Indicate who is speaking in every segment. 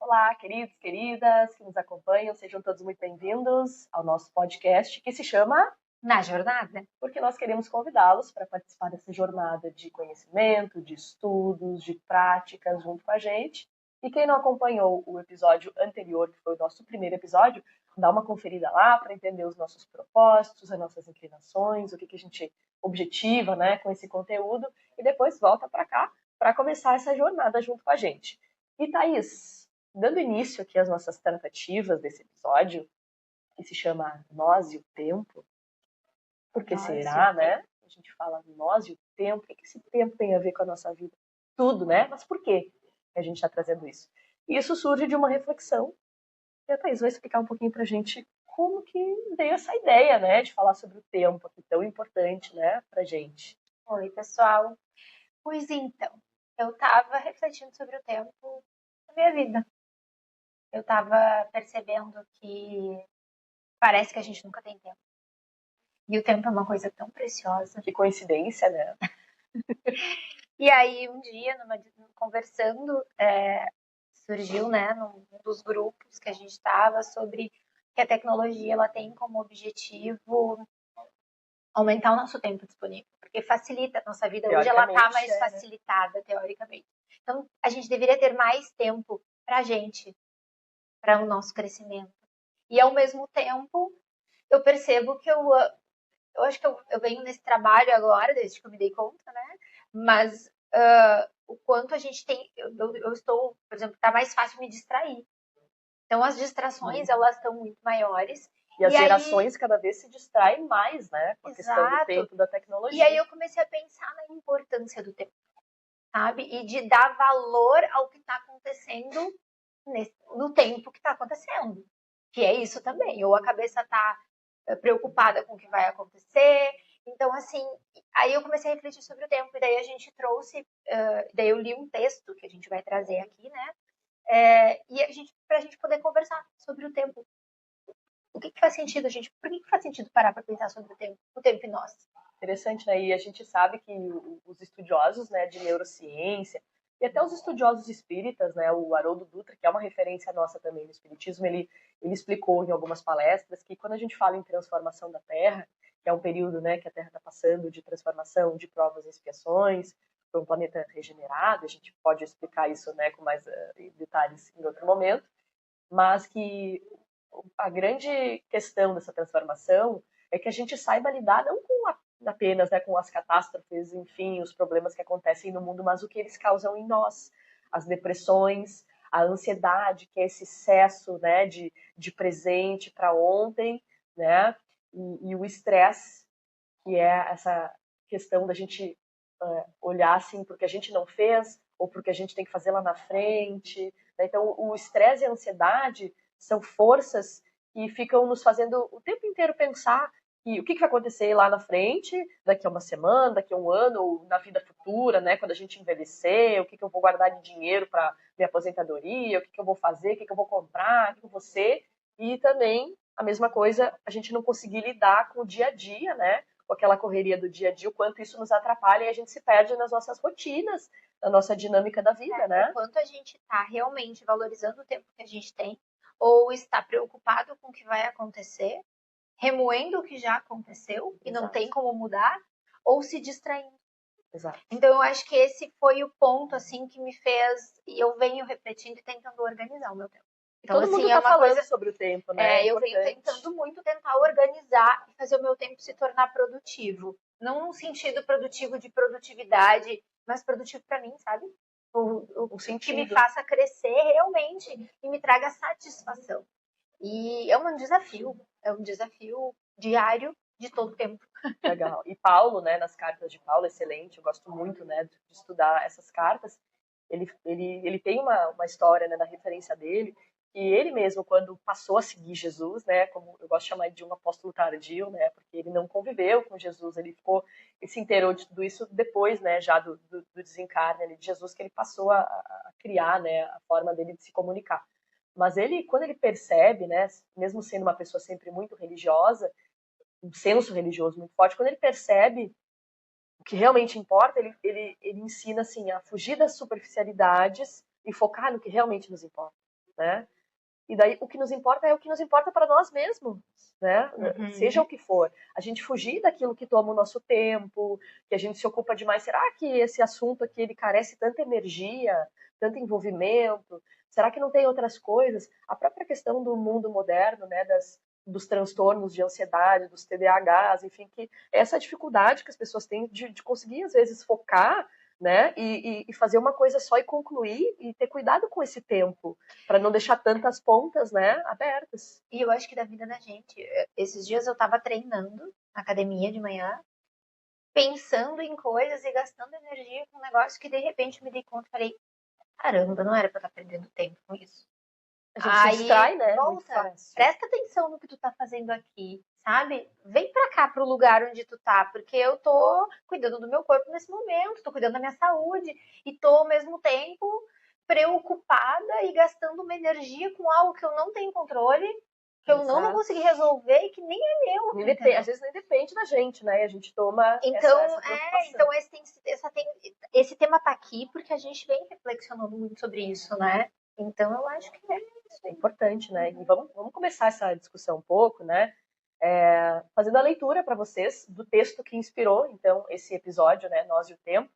Speaker 1: Olá, queridos, queridas que nos acompanham, sejam todos muito bem-vindos ao nosso podcast que se chama
Speaker 2: Na Jornada,
Speaker 1: porque nós queremos convidá-los para participar dessa jornada de conhecimento, de estudos, de práticas junto com a gente. E quem não acompanhou o episódio anterior, que foi o nosso primeiro episódio, dá uma conferida lá para entender os nossos propósitos, as nossas inclinações, o que a gente objetiva, né, com esse conteúdo, e depois volta para cá para começar essa jornada junto com a gente. E Thaís, dando início aqui às nossas tratativas desse episódio, que se chama Nós e o Tempo, porque será, né? A gente fala nós e o tempo, o que esse tempo tem a ver com a nossa vida? Tudo, né? Mas por que a gente está trazendo isso? E isso surge de uma reflexão. E a Thaís vai explicar um pouquinho pra gente como que veio essa ideia, né? De falar sobre o tempo, aqui tão importante, né? Pra gente.
Speaker 2: Oi, pessoal. Pois então, eu estava refletindo sobre o tempo na minha vida. Eu estava percebendo que parece que a gente nunca tem tempo. E o tempo é uma coisa tão preciosa.
Speaker 1: Que coincidência, né?
Speaker 2: E aí, um dia, conversando, surgiu, né, num dos grupos que a gente estava, sobre que a tecnologia ela tem como objetivo aumentar o nosso tempo disponível, porque facilita a nossa vida. Hoje ela está mais facilitada, teoricamente. Então, a gente deveria ter mais tempo para a gente, para o nosso crescimento. E, ao mesmo tempo, eu percebo que eu acho que eu venho nesse trabalho agora, desde que eu me dei conta, né? Mas o quanto a gente tem... Eu estou, por exemplo, está mais fácil me distrair. Então, as distrações, elas estão muito maiores.
Speaker 1: E as gerações cada vez se distraem mais, né? Com a questão do tempo, da tecnologia.
Speaker 2: E aí eu comecei a pensar na importância do tempo, sabe? E de dar valor ao que está acontecendo no tempo que está acontecendo. Que é isso também. Ou a cabeça está preocupada com o que vai acontecer. Então, assim, aí eu comecei a refletir sobre o tempo. E daí a gente trouxe... daí eu li um texto que a gente vai trazer aqui, né? E pra gente poder conversar sobre o tempo. O que faz sentido, gente? Por que faz sentido parar para pensar sobre o tempo em nós?
Speaker 1: Interessante, né? E a gente sabe que os estudiosos, né, de neurociência e até os estudiosos espíritas, né, o Haroldo Dutra, que é uma referência nossa também no espiritismo, ele explicou em algumas palestras que quando a gente fala em transformação da Terra, que é um período, né, que a Terra está passando de transformação, de provas e expiações, para um planeta regenerado, a gente pode explicar isso, né, com mais detalhes em outro momento, mas que a grande questão dessa transformação é que a gente saiba lidar não com apenas, né, com as catástrofes, enfim, os problemas que acontecem no mundo, mas o que eles causam em nós, as depressões, a ansiedade, que é esse excesso, né, de presente para ontem, né, e o estresse, que é essa questão da gente olhar assim porque a gente não fez ou porque a gente tem que fazer lá na frente, né? Então o estresse e a ansiedade são forças que ficam nos fazendo o tempo inteiro pensar que o que vai acontecer lá na frente, daqui a uma semana, daqui a um ano, ou na vida futura, né? Quando a gente envelhecer, o que eu vou guardar de dinheiro para minha aposentadoria, o que eu vou fazer, o que eu vou comprar, o que eu vou ser. E também, a mesma coisa, a gente não conseguir lidar com o dia a dia, né? Com aquela correria do dia a dia, o quanto isso nos atrapalha e a gente se perde nas nossas rotinas, na nossa dinâmica da vida, né?
Speaker 2: O quanto a gente está realmente valorizando o tempo que a gente tem, ou está preocupado com o que vai acontecer, remoendo o que já aconteceu e não tem como mudar, ou se distraindo.
Speaker 1: Exato.
Speaker 2: Então eu acho que esse foi o ponto assim que me fez, e eu venho refletindo e tentando organizar o meu tempo.
Speaker 1: Então, todo mundo tá falando sobre o tempo, né?
Speaker 2: Eu venho tentando muito tentar organizar e fazer o meu tempo se tornar produtivo. Não no sentido produtivo de produtividade, mas produtivo para mim, sabe? O que me faça crescer realmente e me traga satisfação. E é um desafio diário de todo tempo.
Speaker 1: Legal. E Paulo, né, nas cartas de Paulo, excelente, eu gosto muito, né, de estudar essas cartas. Ele tem uma história, né, da referência dele, que ele mesmo, quando passou a seguir Jesus, né, como eu gosto de chamar de um apóstolo tardio, né, porque ele não conviveu com Jesus, ele se inteirou de tudo isso depois, né, já do desencarne de Jesus, que ele passou a criar, né, a forma dele de se comunicar. Mas ele, quando ele percebe, né, mesmo sendo uma pessoa sempre muito religiosa, um senso religioso muito forte, quando ele percebe o que realmente importa, ele ensina assim a fugir das superficialidades e focar no que realmente nos importa. né? E daí o que nos importa é o que nos importa para nós mesmos, né? Seja o que for. A gente fugir daquilo que toma o nosso tempo, que a gente se ocupa demais. Será que esse assunto aqui ele carece tanta energia, tanto envolvimento? Será que não tem outras coisas? A própria questão do mundo moderno, né, dos transtornos de ansiedade, dos TDAHs, enfim, que essa dificuldade que as pessoas têm de conseguir às vezes focar, né, e fazer uma coisa só e concluir e ter cuidado com esse tempo para não deixar tantas pontas, né, abertas.
Speaker 2: E eu acho que da vida da gente, esses dias eu tava treinando na academia de manhã, pensando em coisas e gastando energia com um negócio que de repente me dei conta e falei, caramba, não era pra eu estar perdendo tempo com isso.
Speaker 1: A gente se distrai, né?
Speaker 2: Volta, presta atenção no que tu tá fazendo aqui, sabe? Vem pra cá, pro lugar onde tu tá, porque eu tô cuidando do meu corpo nesse momento, tô cuidando da minha saúde e tô ao mesmo tempo preocupada e gastando uma energia com algo que eu não tenho controle, que eu não vou conseguir resolver e que nem é meu.
Speaker 1: Às vezes nem depende da gente, né? E a gente toma
Speaker 2: então,
Speaker 1: essa preocupação.
Speaker 2: Então esse tema tá aqui porque a gente vem reflexionando muito sobre isso, né? Então eu acho que
Speaker 1: é importante, né? E vamos começar essa discussão um pouco, né? Fazendo a leitura para vocês do texto que inspirou, então, esse episódio, né? Nós e o Tempo,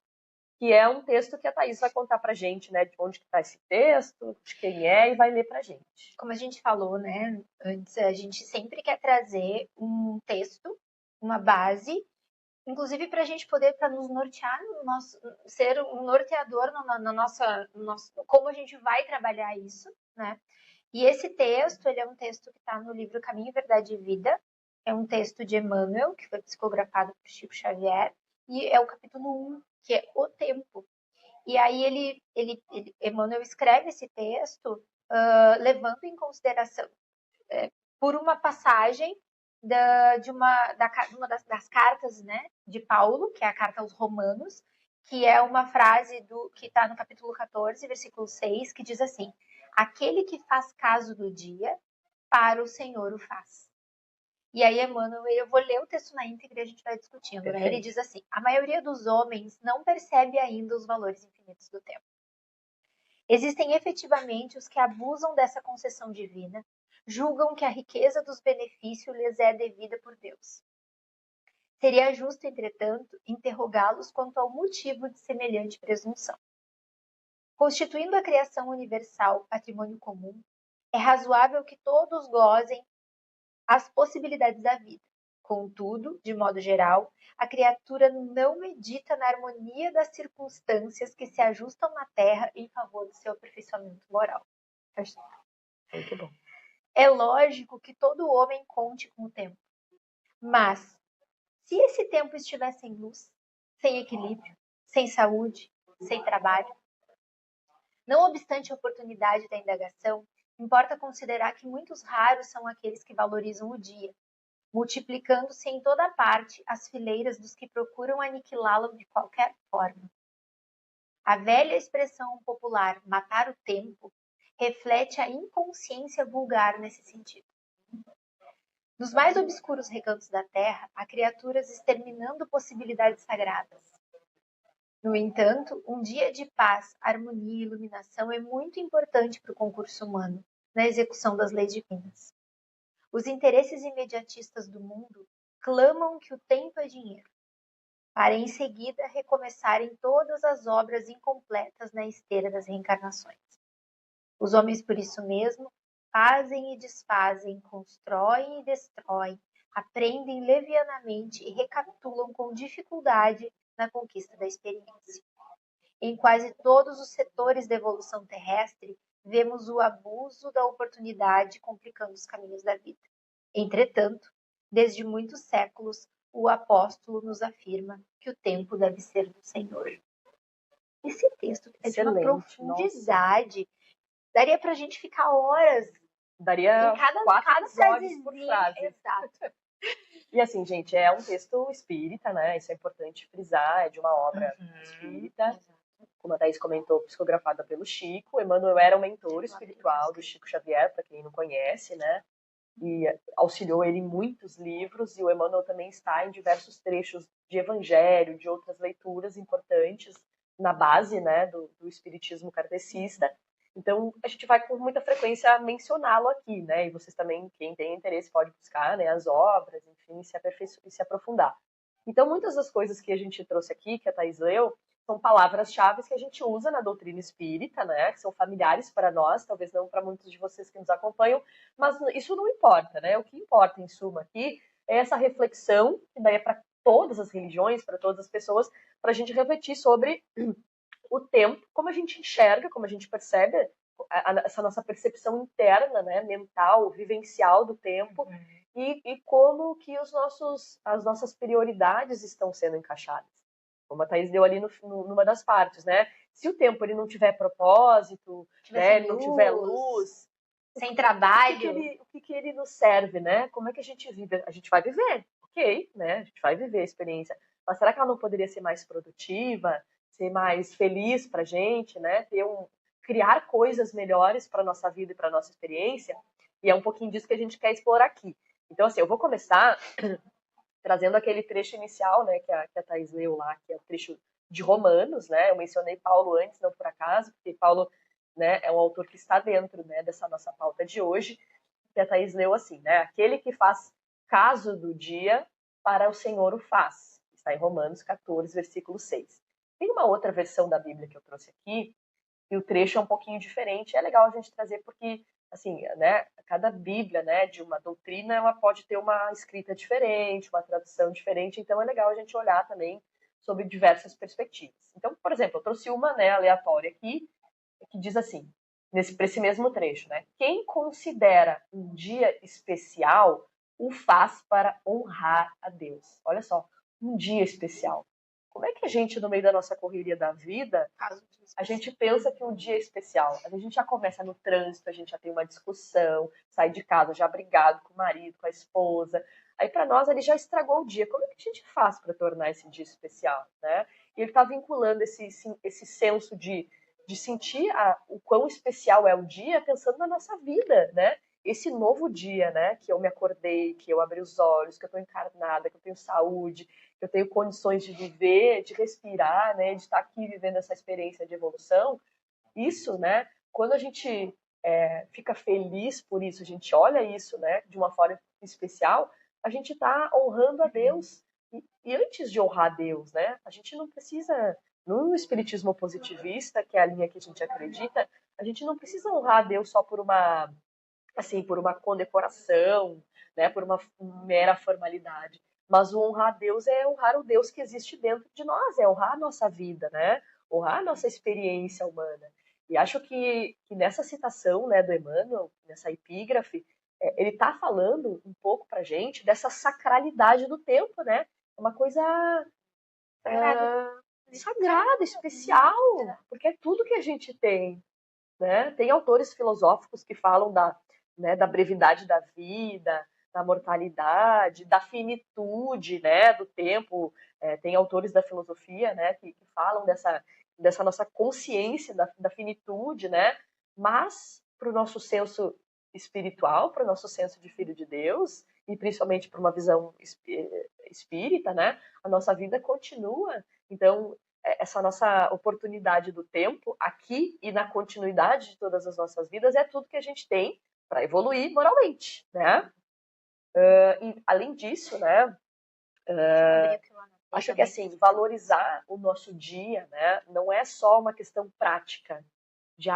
Speaker 1: que é um texto que a Thaís vai contar pra gente, né? De onde que tá esse texto, de quem é, e vai ler pra gente.
Speaker 2: Como a gente falou, né? Antes, a gente sempre quer trazer um texto, uma base, inclusive para a gente poder, para nos nortear, ser um norteador na nossa, como a gente vai trabalhar isso, né? E esse texto, ele é um texto que está no livro Caminho, Verdade e Vida, é um texto de Emmanuel, que foi psicografado por Chico Xavier, e é o capítulo 1, que é o tempo. E aí Emmanuel escreve esse texto levando em consideração por uma passagem de uma das cartas, né, de Paulo, que é a carta aos Romanos, que é uma frase que está no capítulo 14, versículo 6, que diz assim: aquele que faz caso do dia, para o Senhor o faz. E aí, Emmanuel, eu vou ler o texto na íntegra e a gente vai discutindo, né? Ele diz assim: a maioria dos homens não percebe ainda os valores infinitos do tempo. Existem efetivamente os que abusam dessa concessão divina, julgam que a riqueza dos benefícios lhes é devida por Deus. Seria justo, entretanto, interrogá-los quanto ao motivo de semelhante presunção. Constituindo a criação universal patrimônio comum, é razoável que todos gozem as possibilidades da vida. Contudo, de modo geral, a criatura não medita na harmonia das circunstâncias que se ajustam na Terra em favor do seu aperfeiçoamento moral.
Speaker 1: Muito bom.
Speaker 2: É lógico que todo homem conte com o tempo. Mas, se esse tempo estiver sem luz, sem equilíbrio, sem saúde, sem trabalho, não obstante a oportunidade da indagação, importa considerar que muitos raros são aqueles que valorizam o dia, multiplicando-se em toda parte as fileiras dos que procuram aniquilá-lo de qualquer forma. A velha expressão popular matar o tempo reflete a inconsciência vulgar nesse sentido. Nos mais obscuros recantos da terra, há criaturas exterminando possibilidades sagradas. No entanto, um dia de paz, harmonia e iluminação é muito importante para o concurso humano na execução das leis divinas. Os interesses imediatistas do mundo clamam que o tempo é dinheiro, para em seguida recomeçarem todas as obras incompletas na esteira das reencarnações. Os homens, por isso mesmo, fazem e desfazem, constroem e destroem, aprendem levianamente e recapitulam com dificuldade na conquista da experiência. Em quase todos os setores da evolução terrestre, vemos o abuso da oportunidade complicando os caminhos da vida. Entretanto, desde muitos séculos, o apóstolo nos afirma que o tempo deve ser do Senhor. Esse texto é de uma profundidade. Nossa. Daria pra gente ficar horas.
Speaker 1: Daria
Speaker 2: em cada
Speaker 1: 4 episódios por frase.
Speaker 2: Exato.
Speaker 1: E assim, gente, é um texto espírita, né? Isso é importante frisar, é de uma obra espírita. Como a Thaís comentou, psicografada pelo Chico. Emmanuel era um mentor espiritual do Chico Xavier, para quem não conhece, né? E auxiliou ele em muitos livros, e o Emmanuel também está em diversos trechos de evangelho, de outras leituras importantes na base, né, do espiritismo kardecista. Então, a gente vai com muita frequência mencioná-lo aqui, né? E vocês também, quem tem interesse, pode buscar, né, as obras, enfim, e se aprofundar. Então, muitas das coisas que a gente trouxe aqui, que a Thais leu, são palavras-chave que a gente usa na doutrina espírita, né? Que são familiares para nós, talvez não para muitos de vocês que nos acompanham, mas isso não importa, né? O que importa, em suma, aqui é essa reflexão, que daí é para todas as religiões, para todas as pessoas, para a gente refletir sobre o tempo, como a gente enxerga, como a gente percebe essa nossa percepção interna, né, mental, vivencial do tempo, e como que as nossas prioridades estão sendo encaixadas. Como a Thais deu ali numa das partes, né? Se o tempo ele não tiver propósito, né, não tiver luz,
Speaker 2: sem trabalho,
Speaker 1: o que ele nos serve, né? Como é que a gente vive? A gente vai viver, ok, né? A gente vai viver a experiência. Mas será que ela não poderia ser mais produtiva, ser mais feliz pra gente, né? Criar coisas melhores para nossa vida e para nossa experiência? E é um pouquinho disso que a gente quer explorar aqui. Então, assim, eu vou começar trazendo aquele trecho inicial, né, que a Thais leu lá, que é o trecho de Romanos, né? Eu mencionei Paulo antes, não por acaso, porque Paulo, né, é um autor que está dentro, né, dessa nossa pauta de hoje, que a Thais leu assim, né? Aquele que faz caso do dia, para o Senhor o faz. Está em Romanos 14, versículo 6. Tem uma outra versão da Bíblia que eu trouxe aqui, e o trecho é um pouquinho diferente. É legal a gente trazer porque, assim, né, cada Bíblia, né, de uma doutrina, ela pode ter uma escrita diferente, uma tradução diferente, então é legal a gente olhar também sobre diversas perspectivas. Então, por exemplo, eu trouxe uma, né, aleatória aqui, que diz assim, para esse mesmo trecho, né? Quem considera um dia especial, o faz para honrar a Deus. Olha só, um dia especial. Como é que a gente, no meio da nossa correria da vida, a gente pensa que um dia é especial? A gente já começa no trânsito, a gente já tem uma discussão, sai de casa já brigado com o marido, com a esposa. Aí para nós ele já estragou o dia. Como é que a gente faz para tornar esse dia especial, né? E ele está vinculando esse senso de sentir o quão especial é o dia pensando na nossa vida, né? Esse novo dia, né? Que eu me acordei, que eu abri os olhos, que eu estou encarnada, que eu tenho saúde, que eu tenho condições de viver, de respirar, né? De estar aqui vivendo essa experiência de evolução. Isso, né? Quando a gente fica feliz por isso, a gente olha isso, né? De uma forma especial, a gente está honrando a Deus. E antes de honrar a Deus, né? A gente não precisa no espiritismo positivista, que é a linha que a gente acredita, a gente não precisa honrar a Deus só por uma, assim, por uma condecoração, né, por uma mera formalidade. Mas o honrar a Deus é honrar o Deus que existe dentro de nós, é honrar a nossa vida, né? Honrar a nossa experiência humana. E acho que nessa citação, né, do Emmanuel, nessa epígrafe, ele está falando um pouco pra gente dessa sacralidade do tempo, né? É uma coisa sagrada, especial, porque é tudo que a gente tem, né? Tem autores filosóficos que falam da brevidade da vida, da mortalidade, da finitude, né, do tempo. Tem autores da filosofia, né, que falam dessa nossa consciência da finitude, né? Mas para o nosso senso espiritual, para o nosso senso de filho de Deus e principalmente para uma visão espírita, né? A nossa vida continua. Então, essa nossa oportunidade do tempo aqui e na continuidade de todas as nossas vidas é tudo que a gente tem para evoluir moralmente, né? E além disso, né? Acho que assim, valorizar o nosso dia, né? Não é só uma questão prática de,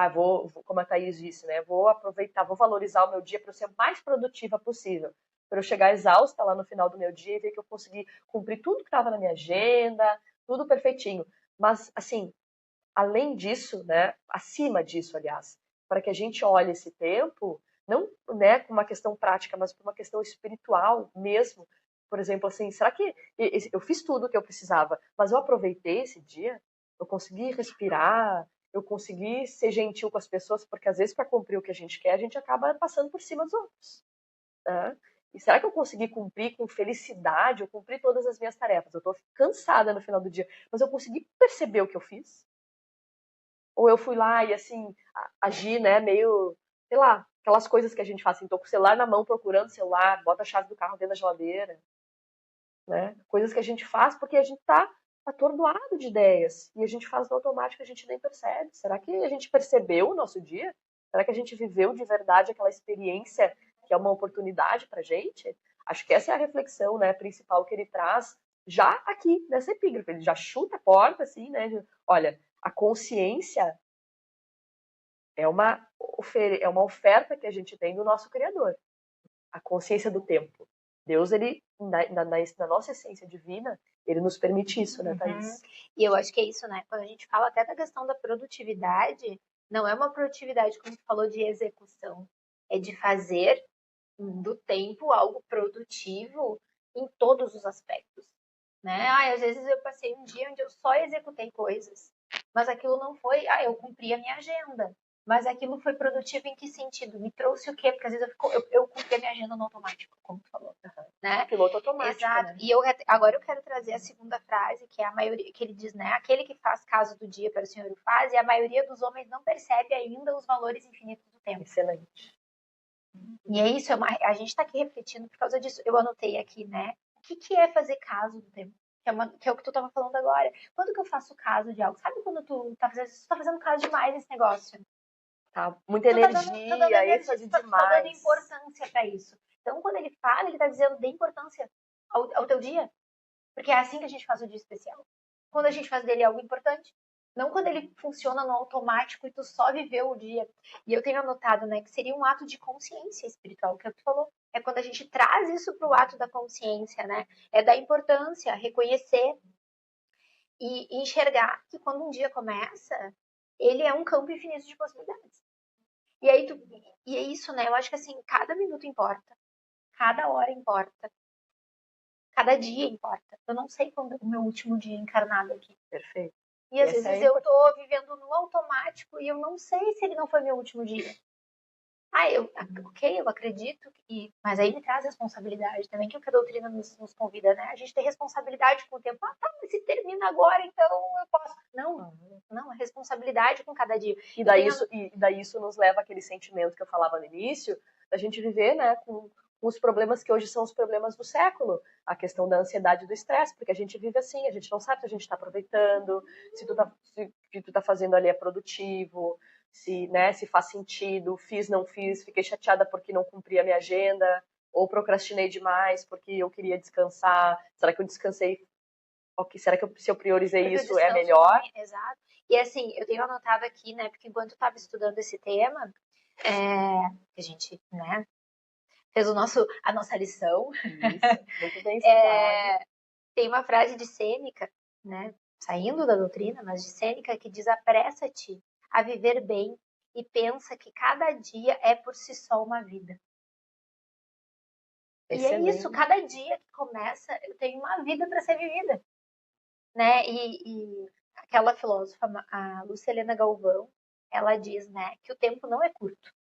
Speaker 1: como a Thaís disse, né? Vou aproveitar, vou valorizar o meu dia para ser o mais produtiva possível. Para eu chegar exausta lá no final do meu dia e ver que eu consegui cumprir tudo que estava na minha agenda, tudo perfeitinho. Mas, assim, além disso, né? Acima disso, aliás, para que a gente olhe esse tempo, não, né, com uma questão prática, mas por uma questão espiritual mesmo. Por exemplo, assim, será que eu fiz tudo o que eu precisava, mas eu aproveitei esse dia? Eu consegui respirar? Eu consegui ser gentil com as pessoas? Porque às vezes, para cumprir o que a gente quer, a gente acaba passando por cima dos outros, né? E será que eu consegui cumprir com felicidade? Eu cumpri todas as minhas tarefas. Eu estou cansada no final do dia, mas eu consegui perceber o que eu fiz? Ou eu fui lá e, assim, agi, né, meio, sei lá, aquelas coisas que a gente faz, assim, tô com o celular na mão, procurando o celular, bota a chave do carro dentro da geladeira, né? Coisas que a gente faz porque a gente tá atordoado de ideias. E a gente faz no automático, a gente nem percebe. Será que a gente percebeu o nosso dia? Será que a gente viveu de verdade aquela experiência que é uma oportunidade pra gente? Acho que essa é a reflexão, né, principal que ele traz já aqui nessa epígrafe. Ele já chuta a porta, assim, né? Olha, a consciência é uma oferta que a gente tem do nosso Criador. A consciência do tempo. Deus, ele, na nossa essência divina, ele nos permite isso, né, Thaís?
Speaker 2: E eu acho que é isso, né? Quando a gente fala até da questão da produtividade, não é uma produtividade, como tu falou, de execução. É de fazer do tempo algo produtivo em todos os aspectos, né? Às vezes eu passei um dia onde eu só executei coisas, mas aquilo não foi, eu cumpri a minha agenda. Mas aquilo foi produtivo em que sentido? Me trouxe o quê? Porque às vezes eu cumpri a minha agenda no automático, como tu falou, né?
Speaker 1: Piloto automático,
Speaker 2: Exato.
Speaker 1: né?
Speaker 2: E agora eu quero trazer a segunda frase, que é a maioria, que ele diz, né? Aquele que faz caso do dia para o Senhor o faz, e a maioria dos homens não percebe ainda os valores infinitos do tempo.
Speaker 1: Excelente.
Speaker 2: E é isso, a gente está aqui refletindo por causa disso. Eu anotei aqui, né? O que é fazer caso do tempo? Que é o que tu estava falando agora. Quando que eu faço caso de algo? Sabe quando tu tá fazendo caso demais nesse negócio?
Speaker 1: Tá, muita
Speaker 2: Tu tá dando
Speaker 1: energia, êxtase
Speaker 2: tu tá dando
Speaker 1: demais.
Speaker 2: importância para isso. Então, quando ele fala, ele tá dizendo, dê importância ao teu dia. Porque é assim que a gente faz o dia especial. Quando a gente faz dele algo importante. Não quando ele funciona no automático e tu só viveu o dia. E eu tenho anotado, né, que seria um ato de consciência espiritual, que é o que tu falou. É quando a gente traz isso para o ato da consciência, né? É da importância, reconhecer e enxergar que quando um dia começa, ele é um campo infinito de possibilidades. E aí e é isso, né? Eu acho que assim, cada minuto importa, cada hora importa, cada dia importa. Eu não sei quando é o meu último dia encarnado aqui.
Speaker 1: Perfeito.
Speaker 2: E às vezes eu tô vivendo no automático e eu não sei se ele não foi meu último dia. Eu acredito, mas aí me traz responsabilidade também, que é o que a doutrina nos convida, né? A gente tem responsabilidade com o tempo. Tá, mas se termina agora, então eu posso. Não, é responsabilidade com cada dia.
Speaker 1: E daí isso nos leva àquele sentimento que eu falava no início, da gente viver, né, com os problemas que hoje são os problemas do século, a questão da ansiedade e do estresse, porque a gente vive assim, a gente não sabe se a gente está aproveitando, se o que tu tá fazendo ali é produtivo, se faz sentido, fiz, não fiz, fiquei chateada porque não cumpri a minha agenda, ou procrastinei demais porque eu queria descansar, será que eu descansei? Ok, será que se eu priorizei
Speaker 2: Porque
Speaker 1: isso é melhor?
Speaker 2: Também, exato. E assim, eu tenho anotado aqui, né, porque enquanto eu estava estudando esse tema, a gente, né, fez a nossa lição.
Speaker 1: Isso, muito bem
Speaker 2: Tem uma frase de Sêneca, né, saindo da doutrina, mas de Sêneca, que diz: apressa-te a viver bem e pensa que cada dia é por si só uma vida.
Speaker 1: Excelente.
Speaker 2: E é isso, cada dia que começa, eu tenho uma vida para ser vivida, né? E aquela filósofa, a Lúcia Helena Galvão, ela diz, né, que o tempo não é curto.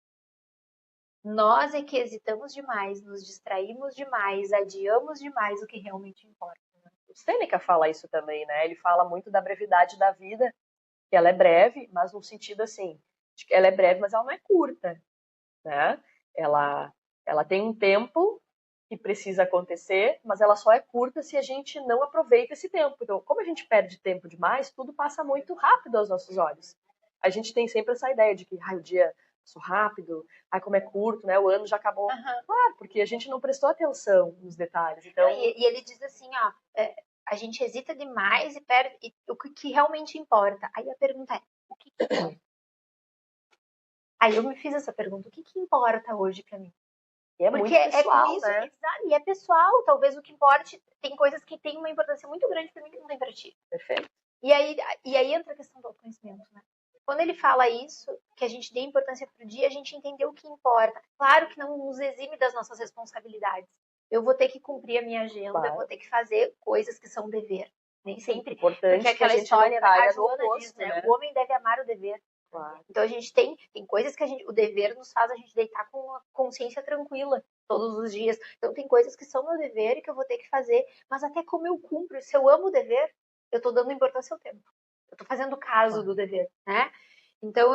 Speaker 2: Nós é que hesitamos demais, nos distraímos demais, adiamos demais o que realmente importa.
Speaker 1: O Sêneca fala isso também, né? Ele fala muito da brevidade da vida, que ela é breve, mas no sentido assim, de que ela é breve, mas ela não é curta, né? Ela tem um tempo que precisa acontecer, mas ela só é curta se a gente não aproveita esse tempo. Então, como a gente perde tempo demais, tudo passa muito rápido aos nossos olhos. A gente tem sempre essa ideia de que o dia passou rápido, como é curto, né? O ano já acabou. Claro, porque a gente não prestou atenção nos detalhes. Então...
Speaker 2: E ele diz assim, a gente hesita demais e perde o que realmente importa. Aí a pergunta é, o que importa? Aí eu me fiz essa pergunta, o que importa hoje para mim?
Speaker 1: E é porque muito pessoal, né?
Speaker 2: E é pessoal, talvez o que importe, tem coisas que têm uma importância muito grande para mim que não tem para ti.
Speaker 1: Perfeito.
Speaker 2: E aí entra a questão do autoconhecimento, né? Quando ele fala isso, que a gente dê importância pro dia, a gente entendeu o que importa. Claro que não nos exime das nossas responsabilidades. Eu vou ter que cumprir a minha agenda, claro. Eu vou ter que fazer coisas que são dever. Nem sempre.
Speaker 1: Importante porque aquela história,
Speaker 2: a Joana diz, né? O homem deve amar o dever. Claro. Então a gente tem coisas que o dever nos faz a gente deitar com uma consciência tranquila todos os dias. Então tem coisas que são meu dever e que eu vou ter que fazer, mas até como eu cumpro, se eu amo o dever, eu tô dando importância ao tempo. Eu tô fazendo caso do dever, né? Então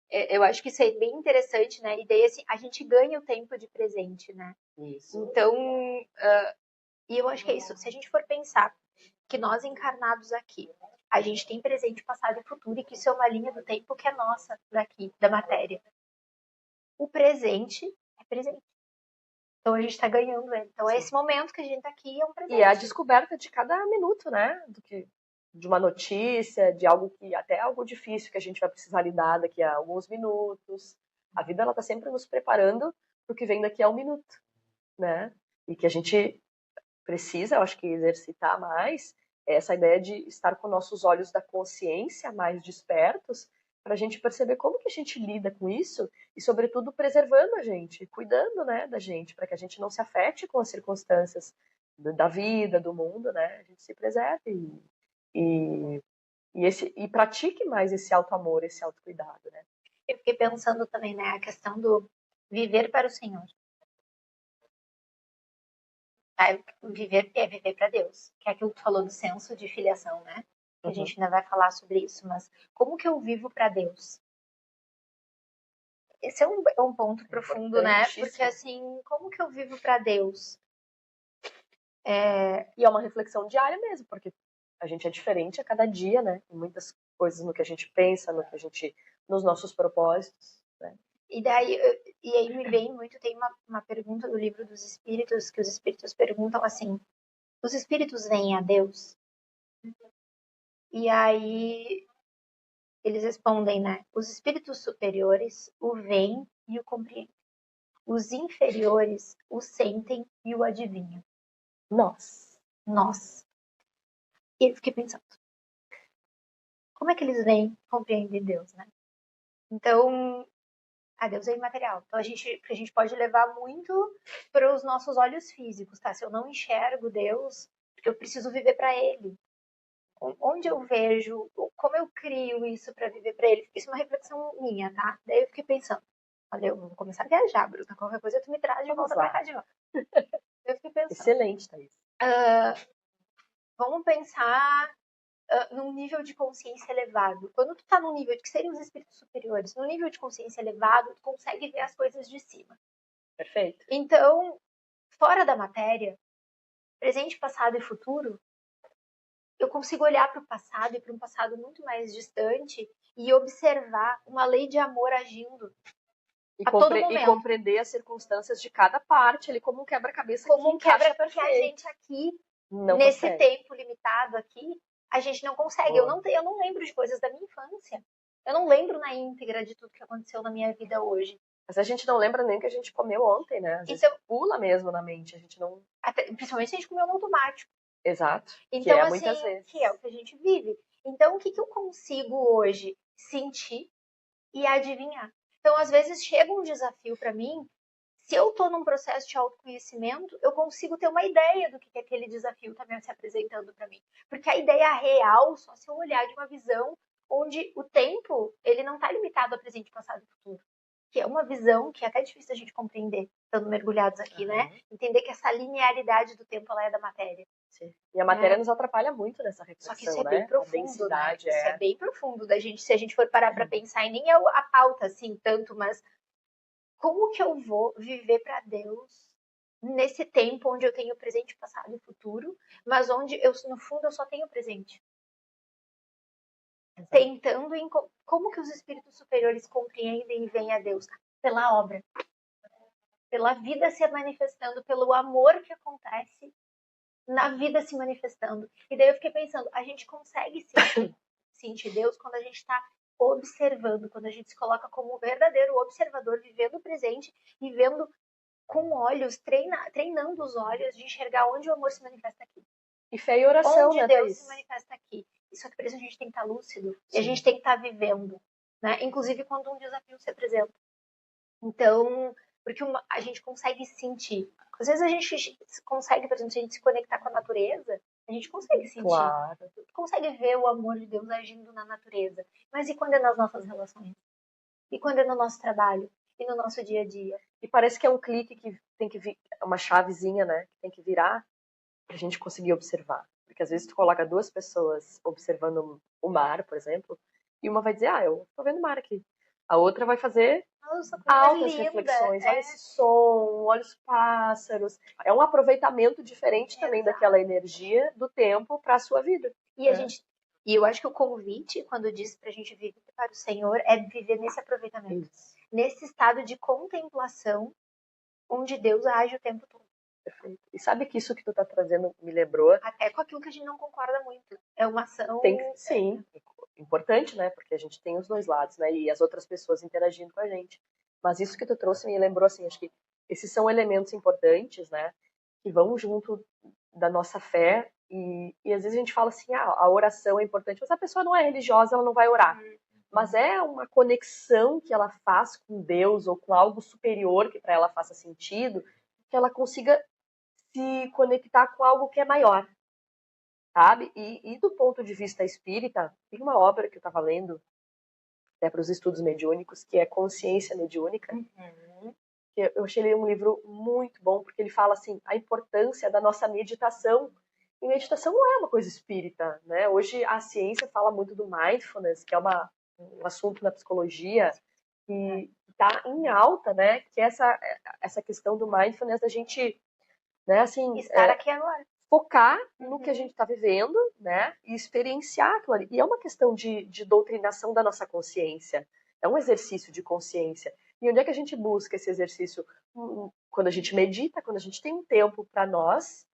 Speaker 2: eu acho que isso é bem interessante, né? E daí assim, a gente ganha o tempo de presente, né?
Speaker 1: Isso.
Speaker 2: Então, e eu acho que é isso. Se a gente for pensar que nós encarnados aqui, a gente tem presente, passado e futuro, e que isso é uma linha do tempo que é nossa daqui, da matéria. O presente é presente. Então a gente está ganhando ele. Então esse momento que a gente está aqui é um presente.
Speaker 1: E é a descoberta de cada minuto, né? De uma notícia, de algo que até algo difícil que a gente vai precisar lidar daqui a alguns minutos. A vida ela tá sempre nos preparando para o que vem daqui a um minuto, né? E que a gente precisa, eu acho que exercitar mais essa ideia de estar com nossos olhos da consciência mais despertos para a gente perceber como que a gente lida com isso e, sobretudo, preservando a gente, cuidando, né, da gente, para que a gente não se afete com as circunstâncias da vida, do mundo, né? A gente se preserve e pratique mais esse auto-amor, esse autocuidado, né?
Speaker 2: Eu fiquei pensando também, né, a questão do viver para o Senhor. Viver é viver para Deus, que é aquilo que tu falou do senso de filiação, né? Que a gente ainda vai falar sobre isso, mas como que eu vivo para Deus? Esse é um ponto profundo, né? Porque assim, como que eu vivo para Deus?
Speaker 1: E é uma reflexão diária mesmo, porque a gente é diferente a cada dia, né? Em muitas coisas no que a gente pensa, nos nossos propósitos, né?
Speaker 2: E aí me vem muito, tem uma pergunta do livro dos Espíritos, que os Espíritos perguntam assim, os Espíritos veem a Deus? E aí eles respondem, né? Os Espíritos superiores o veem e o compreendem. Os inferiores o sentem e o adivinham. Nós. E eu fiquei pensando, como é que eles veem e compreendem Deus, né? Então, Deus é imaterial. Então a gente pode levar muito para os nossos olhos físicos, tá? Se eu não enxergo Deus, porque eu preciso viver para Ele. Onde eu vejo, como eu crio isso para viver para Ele? Isso é uma reflexão minha, tá? Daí eu fiquei pensando, olha, eu vou começar a viajar, Bruna. Qualquer coisa tu me traz de volta para cá de volta. Eu fiquei pensando.
Speaker 1: Excelente, Thaís.
Speaker 2: Vamos pensar num nível de consciência elevado. Quando tu tá num nível de que seriam os espíritos superiores, num nível de consciência elevado, tu consegue ver as coisas de cima.
Speaker 1: Perfeito.
Speaker 2: Então, fora da matéria, presente, passado e futuro, eu consigo olhar para o passado e para um passado muito mais distante e observar uma lei de amor agindo a todo momento.
Speaker 1: E compreender as circunstâncias de cada parte, ali como um quebra-cabeça.
Speaker 2: Como um quebra, porque a gente aqui, nesse tempo limitado aqui, a gente não consegue. Eu não lembro de coisas da minha infância. Eu não lembro na íntegra de tudo que aconteceu na minha vida hoje.
Speaker 1: Mas a gente não lembra nem o que a gente comeu ontem, né? Às vezes pula mesmo na mente, a gente não...
Speaker 2: Principalmente se a gente comeu no automático.
Speaker 1: Exato.
Speaker 2: Então,
Speaker 1: que é
Speaker 2: assim,
Speaker 1: muitas vezes.
Speaker 2: que é o que a gente vive. Então, o que eu consigo hoje sentir e adivinhar? Então, às vezes, chega um desafio para mim. Se eu estou num processo de autoconhecimento, eu consigo ter uma ideia do que aquele desafio está se apresentando para mim. Porque a ideia real, só se eu olhar de uma visão onde o tempo ele não está limitado a presente, passado e futuro. Que é uma visão que é até difícil a gente compreender, estando mergulhados aqui, né? Entender que essa linearidade do tempo ela é da matéria.
Speaker 1: Sim. E a matéria nos atrapalha muito nessa reflexão,
Speaker 2: só que isso é
Speaker 1: né?
Speaker 2: bem profundo, né? Isso é bem profundo da gente, se a gente for parar para pensar, e nem é a pauta assim tanto, mas como que eu vou viver para Deus nesse tempo onde eu tenho presente, passado e futuro, mas onde eu, no fundo, eu só tenho presente? Exato. Tentando como que os espíritos superiores compreendem e veem a Deus? Pela obra. Pela vida se manifestando, pelo amor que acontece na vida se manifestando. E daí eu fiquei pensando, a gente consegue sentir Deus quando a gente está observando, quando a gente se coloca como um verdadeiro observador, vivendo o presente e vendo com olhos, treinando os olhos de enxergar onde o amor se manifesta aqui.
Speaker 1: E fé e oração,
Speaker 2: onde
Speaker 1: né,
Speaker 2: Deus
Speaker 1: Thaís?
Speaker 2: se manifesta aqui. Só que por isso a gente tem que estar lúcido. Sim. E a gente tem que estar vivendo. Né? Inclusive quando um desafio se apresenta. Então, porque a gente consegue sentir. Às vezes a gente consegue, por exemplo, se a gente se conectar com a natureza, a gente consegue sentir.
Speaker 1: Claro.
Speaker 2: Consegue ver o amor de Deus agindo na natureza. Mas e quando é nas nossas relações? E quando é no nosso trabalho? E no nosso dia a dia?
Speaker 1: E parece que é um clique que tem que vir, uma chavezinha, né? Que tem que virar pra gente conseguir observar. Porque às vezes tu coloca duas pessoas observando o mar, por exemplo, e uma vai dizer, eu tô vendo o mar aqui. A outra vai fazer
Speaker 2: Nossa, coisa
Speaker 1: altas
Speaker 2: linda.
Speaker 1: reflexões. Olha esse som, olha os pássaros. É um aproveitamento diferente também daquela energia do tempo para a sua vida.
Speaker 2: E eu acho que o convite, quando diz pra gente viver para o Senhor, é viver nesse aproveitamento.
Speaker 1: Isso.
Speaker 2: Nesse estado de contemplação, onde Deus age o tempo todo.
Speaker 1: Perfeito. E sabe que isso que tu tá trazendo me lembrou?
Speaker 2: Até com aquilo que a gente não concorda muito. É uma ação...
Speaker 1: Sim, importante, né? Porque a gente tem os dois lados, né? E as outras pessoas interagindo com a gente. Mas isso que tu trouxe me lembrou, assim, acho que esses são elementos importantes, né? Que vão junto da nossa fé. E às vezes a gente fala assim, a oração é importante, mas a pessoa não é religiosa, ela não vai orar. Mas é uma conexão que ela faz com Deus ou com algo superior que para ela faça sentido, que ela consiga se conectar com algo que é maior, sabe? E do ponto de vista espírita, tem uma obra que eu estava lendo, né, para os estudos mediúnicos, que é Consciência Mediúnica. Que eu achei ele um livro muito bom, porque ele fala assim, a importância da nossa meditação. E meditação não é uma coisa espírita, né? Hoje a ciência fala muito do mindfulness, que é um assunto na psicologia que está em alta, né? Que é essa questão do mindfulness, da gente, né, assim,
Speaker 2: estar aqui agora.
Speaker 1: Focar no que a gente está vivendo, né? E experienciar aquilo ali. E é uma questão de doutrinação da nossa consciência. É um exercício de consciência. E onde é que a gente busca esse exercício? Quando a gente medita, quando a gente tem um tempo para nós.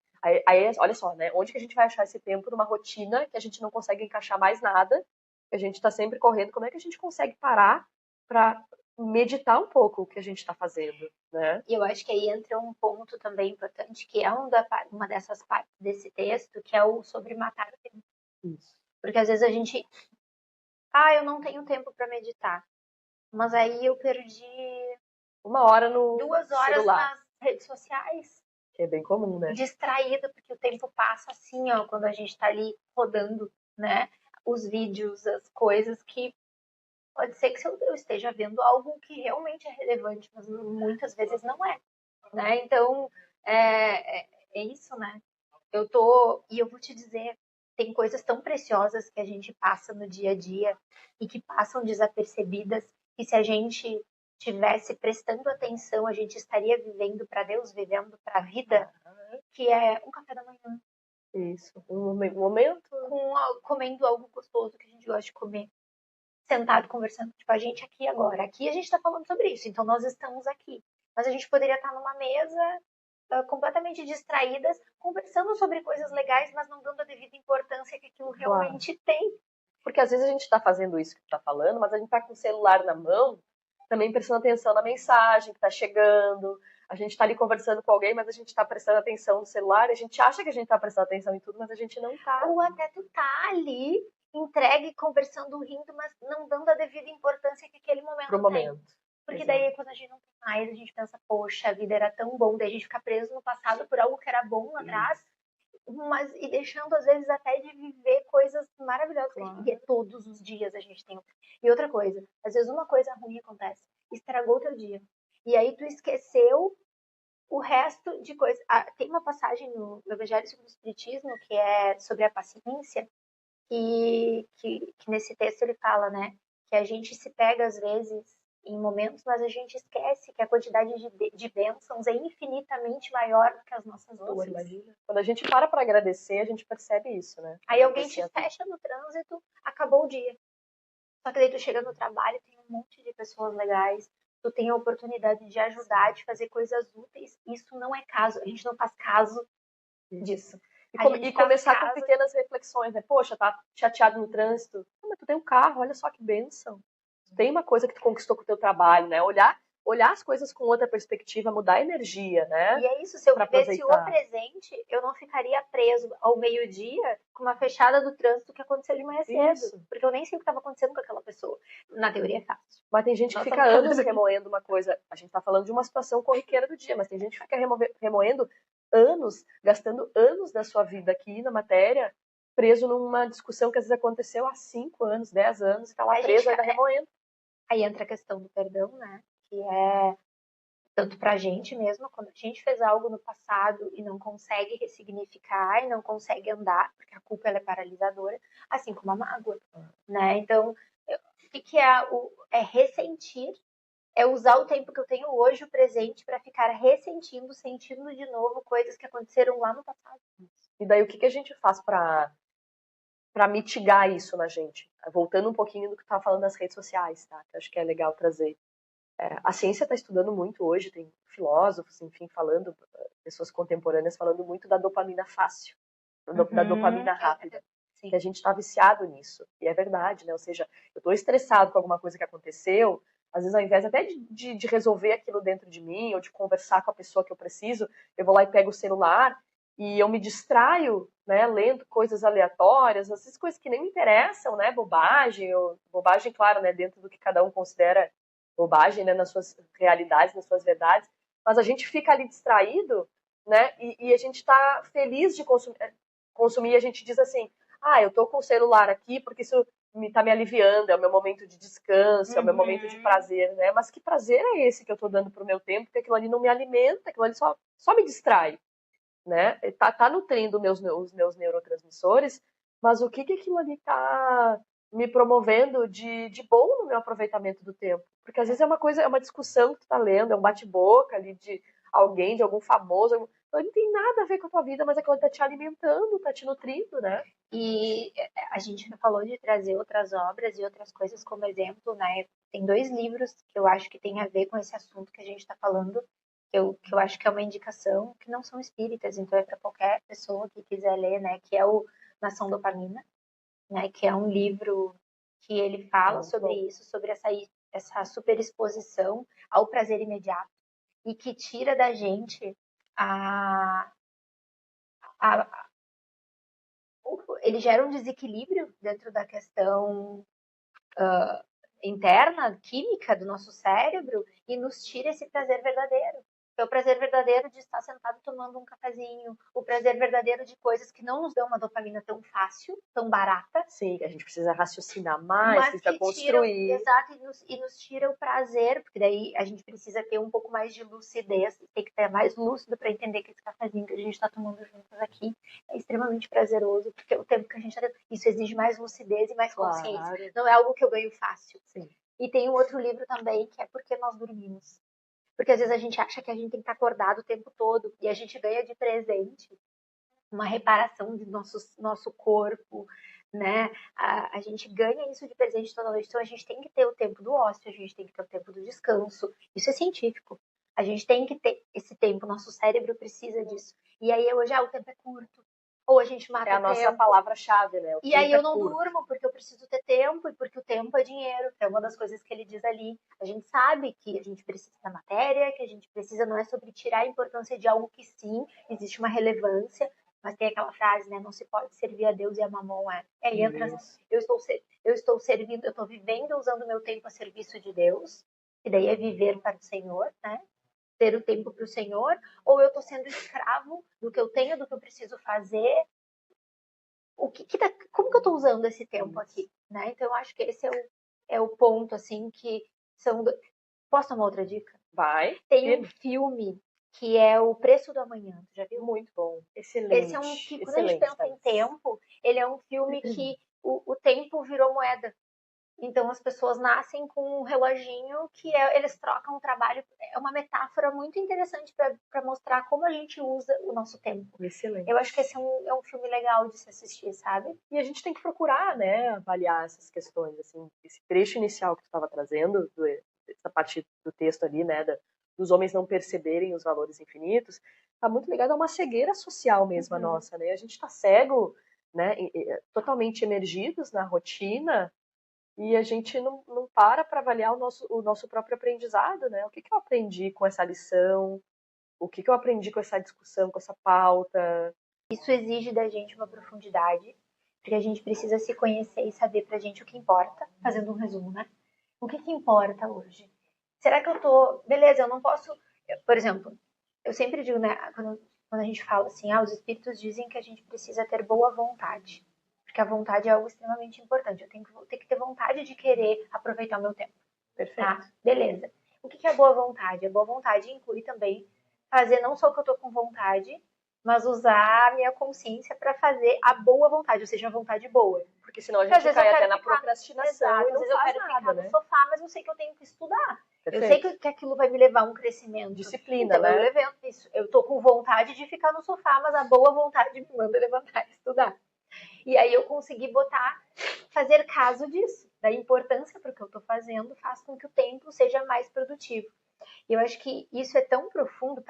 Speaker 1: Aí, olha só, né? Onde que a gente vai achar esse tempo numa rotina que a gente não consegue encaixar mais nada, que a gente está sempre correndo? Como é que a gente consegue parar para meditar um pouco o que a gente está fazendo, né?
Speaker 2: E eu acho que aí entra um ponto também importante, que é uma dessas partes desse texto, que é o sobre matar o tempo.
Speaker 1: Isso.
Speaker 2: Porque às vezes a gente... eu não tenho tempo para meditar. Mas aí eu perdi
Speaker 1: 1 hora no
Speaker 2: 2 horas
Speaker 1: celular,
Speaker 2: nas redes sociais.
Speaker 1: que é bem comum, né?
Speaker 2: Distraída, porque o tempo passa assim, ó, quando a gente tá ali rodando, né? Os vídeos, as coisas que pode ser que eu esteja vendo algo que realmente é relevante, mas muitas vezes não é, né? Então, é isso, né? E eu vou te dizer, tem coisas tão preciosas que a gente passa no dia a dia e que passam desapercebidas, que se a gente tivesse prestando atenção, a gente estaria vivendo para Deus, vivendo para a vida, que é um café da manhã.
Speaker 1: Isso, um momento.
Speaker 2: Comendo algo gostoso que a gente gosta de comer. Sentado conversando, tipo, a gente aqui agora. Aqui a gente tá falando sobre isso, então nós estamos aqui. Mas a gente poderia estar numa mesa completamente distraídas, conversando sobre coisas legais, mas não dando a devida importância que aquilo realmente tem.
Speaker 1: Porque às vezes a gente tá fazendo isso que tu tá falando, mas a gente tá com o celular na mão, também prestando atenção na mensagem que tá chegando. A gente tá ali conversando com alguém, mas a gente tá prestando atenção no celular. A gente acha que a gente tá prestando atenção em tudo, mas a gente não tá.
Speaker 2: Ou até tu tá ali, entregue, conversando, rindo, mas não dando a devida importância que aquele momento
Speaker 1: Pro momento.
Speaker 2: tem. Porque daí, quando a gente não tem mais, a gente pensa, poxa, a vida era tão bom. Daí a gente fica preso no passado por algo que era bom lá atrás, mas e deixando, às vezes, até de viver coisas maravilhosas. Claro. E todos os dias a gente tem. E outra coisa, às vezes uma coisa ruim acontece, estragou o teu dia. E aí tu esqueceu o resto de coisas. Tem uma passagem no Evangelho segundo o Espiritismo que é sobre a paciência, que nesse texto ele fala, né, que a gente se pega às vezes em momentos, mas a gente esquece que a quantidade de bênçãos é infinitamente maior do que as nossas dores.
Speaker 1: Imagina. Quando a gente para agradecer, a gente percebe isso, né?
Speaker 2: Aí alguém te fecha no trânsito, acabou o dia. Só que daí tu chega no trabalho, tem um monte de pessoas legais, tu tem a oportunidade de ajudar, de fazer coisas úteis. Isso não é caso, a gente não faz caso disso.
Speaker 1: E começar com pequenas reflexões, né? Poxa, tá chateado no trânsito. Mas tu tem um carro, olha só que bênção. Tu tem uma coisa que tu conquistou com o teu trabalho, né? Olhar as coisas com outra perspectiva, mudar a energia, né?
Speaker 2: E é isso, se eu vivesse o presente, eu não ficaria preso ao meio-dia com uma fechada do trânsito que aconteceu de manhã cedo. Porque eu nem sei o que estava acontecendo com aquela pessoa. Na teoria é fácil.
Speaker 1: Mas tem gente que fica anos remoendo uma coisa. A gente tá falando de uma situação corriqueira do dia, mas tem gente que fica remoendo anos, gastando anos da sua vida aqui na matéria, preso numa discussão que às vezes aconteceu há 5 anos, 10 anos, e tá lá preso ainda remoendo.
Speaker 2: Aí entra a questão do perdão, né? Que é tanto pra gente mesmo, quando a gente fez algo no passado e não consegue ressignificar e não consegue andar, porque a culpa ela é paralisadora, assim como a mágoa, né? Então, que é ressentir, é usar o tempo que eu tenho hoje, o presente, para ficar ressentindo, sentindo de novo coisas que aconteceram lá no passado.
Speaker 1: E daí o que a gente faz para mitigar isso na gente? Voltando um pouquinho do que tu estava falando das redes sociais, tá? Que eu acho que é legal trazer. A ciência está estudando muito hoje, tem filósofos, enfim, falando, pessoas contemporâneas falando muito da dopamina fácil, da dopamina rápida.
Speaker 2: Sim.
Speaker 1: Que a gente está viciado nisso. E é verdade, né? Ou seja, eu estou estressado com alguma coisa que aconteceu, às vezes ao invés até de resolver aquilo dentro de mim, ou de conversar com a pessoa que eu preciso, eu vou lá e pego o celular e eu me distraio, né, lendo coisas aleatórias, essas coisas que nem me interessam, né, bobagem, claro, né, dentro do que cada um considera bobagem, né, nas suas realidades, nas suas verdades, mas a gente fica ali distraído, né, e a gente está feliz de consumir, e a gente diz assim, eu tô com o celular aqui porque isso tá me aliviando, é o meu momento de descanso, é o meu momento de prazer, né, mas que prazer é esse que eu tô dando pro meu tempo, porque aquilo ali não me alimenta, aquilo ali só me distrai, né, tá nutrindo os meus neurotransmissores, mas o que aquilo ali tá me promovendo de bom no meu aproveitamento do tempo. Porque às vezes é uma discussão que tu tá lendo, é um bate-boca ali de alguém, de algum famoso, então não tem nada a ver com a tua vida, mas aquilo tá te alimentando, tá te nutrindo, né?
Speaker 2: E a gente falou de trazer outras obras e outras coisas como exemplo, né? Tem 2 livros que eu acho que tem a ver com esse assunto que a gente está falando, que eu acho que é uma indicação, que não são espíritas, então é para qualquer pessoa que quiser ler, né? Que é o Nação Dopamina, né? Que é um livro que ele fala sobre isso, sobre essa superexposição ao prazer imediato e que tira da gente a ele gera um desequilíbrio dentro da questão interna, química do nosso cérebro e nos tira esse prazer verdadeiro. É o prazer verdadeiro de estar sentado tomando um cafezinho, o prazer verdadeiro de coisas que não nos dão uma dopamina tão fácil, tão barata.
Speaker 1: Sim, a gente precisa raciocinar mais, precisa construir.
Speaker 2: Exato, e nos tira o prazer, porque daí a gente precisa ter um pouco mais de lucidez, tem que ter mais lúcido para entender que esse cafezinho que a gente está tomando juntos aqui é extremamente prazeroso, porque o tempo que a gente está tendo, isso exige mais lucidez e mais consciência. Não é algo que eu ganho fácil.
Speaker 1: Sim.
Speaker 2: E tem um outro livro também, que é Porque Nós Dormimos. Porque às vezes a gente acha que a gente tem que estar acordado o tempo todo, e a gente ganha de presente uma reparação do nosso corpo, né? A gente ganha isso de presente toda noite, então a gente tem que ter o tempo do ócio, a gente tem que ter o tempo do descanso. Isso é científico. A gente tem que ter esse tempo, nosso cérebro precisa disso. E aí hoje o tempo é curto. Ou a gente mata o tempo.
Speaker 1: É a nossa palavra-chave, né?
Speaker 2: E aí eu não durmo porque eu preciso ter tempo e porque o tempo é dinheiro. É uma das coisas que ele diz ali. A gente sabe que a gente precisa da matéria, que a gente precisa, não é sobre tirar a importância de algo que sim, existe uma relevância, mas tem aquela frase, né? Não se pode servir a Deus e a mamon. Aí entra, eu estou servindo, eu estou vivendo usando o meu tempo a serviço de Deus, e daí é viver para o Senhor, né? Ter o tempo para o Senhor, ou eu estou sendo escravo do que eu tenho, do que eu preciso fazer. Como que eu estou usando esse tempo aqui, né? Então eu acho que esse é o ponto, assim, que são... Posso dar uma outra dica?
Speaker 1: Vai.
Speaker 2: Tem um filme que é O Preço do Amanhã, tu já viu?
Speaker 1: Muito bom, excelente.
Speaker 2: Esse é um que, quando a gente pensa em tempo, ele é um filme que o tempo virou moeda. Então as pessoas nascem com um reloginho que eles trocam o trabalho. É uma metáfora muito interessante para mostrar como a gente usa o nosso tempo.
Speaker 1: Excelente.
Speaker 2: Eu acho que esse é um filme legal de se assistir, sabe?
Speaker 1: E a gente tem que procurar, né, avaliar essas questões, assim, esse trecho inicial que tu estava trazendo, essa parte do texto ali, né, dos homens não perceberem os valores infinitos, tá muito ligado a uma cegueira social mesmo, a nossa, né? A gente tá cego, né, totalmente emergidos na rotina, e a gente não para avaliar o nosso próprio aprendizado, né? O que eu aprendi com essa lição? O que eu aprendi com essa discussão, com essa pauta?
Speaker 2: Isso exige da gente uma profundidade, porque a gente precisa se conhecer e saber pra gente o que importa, fazendo um resumo, né? O que importa hoje? Será que eu tô... Beleza, eu não posso... Por exemplo, eu sempre digo, né, quando a gente fala assim, os espíritos dizem que a gente precisa ter boa vontade, porque a vontade é algo extremamente importante. Eu tenho que ter vontade de querer aproveitar o meu tempo.
Speaker 1: Perfeito.
Speaker 2: Tá? Beleza. O que é boa vontade? A boa vontade inclui também fazer não só o que eu tô com vontade, mas usar a minha consciência para fazer a boa vontade, ou seja, a vontade boa.
Speaker 1: Porque senão a
Speaker 2: Porque às
Speaker 1: gente
Speaker 2: vezes
Speaker 1: cai
Speaker 2: eu
Speaker 1: até
Speaker 2: quero
Speaker 1: na
Speaker 2: ficar-
Speaker 1: procrastinação
Speaker 2: Exato,
Speaker 1: e
Speaker 2: às
Speaker 1: não
Speaker 2: vezes eu
Speaker 1: faz
Speaker 2: quero
Speaker 1: nada,
Speaker 2: ficar
Speaker 1: né?
Speaker 2: no sofá, mas eu sei que eu tenho que estudar. Eu sei
Speaker 1: Perfeito.
Speaker 2: que aquilo vai me levar a um crescimento.
Speaker 1: Disciplina,
Speaker 2: Então,
Speaker 1: né?
Speaker 2: eu levanto isso. Eu tô com vontade de ficar no sofá, mas a boa vontade me manda levantar e estudar. E aí eu consegui fazer caso disso, da importância para o que eu tô fazendo, faz com que o tempo seja mais produtivo. E eu acho que isso é tão profundo,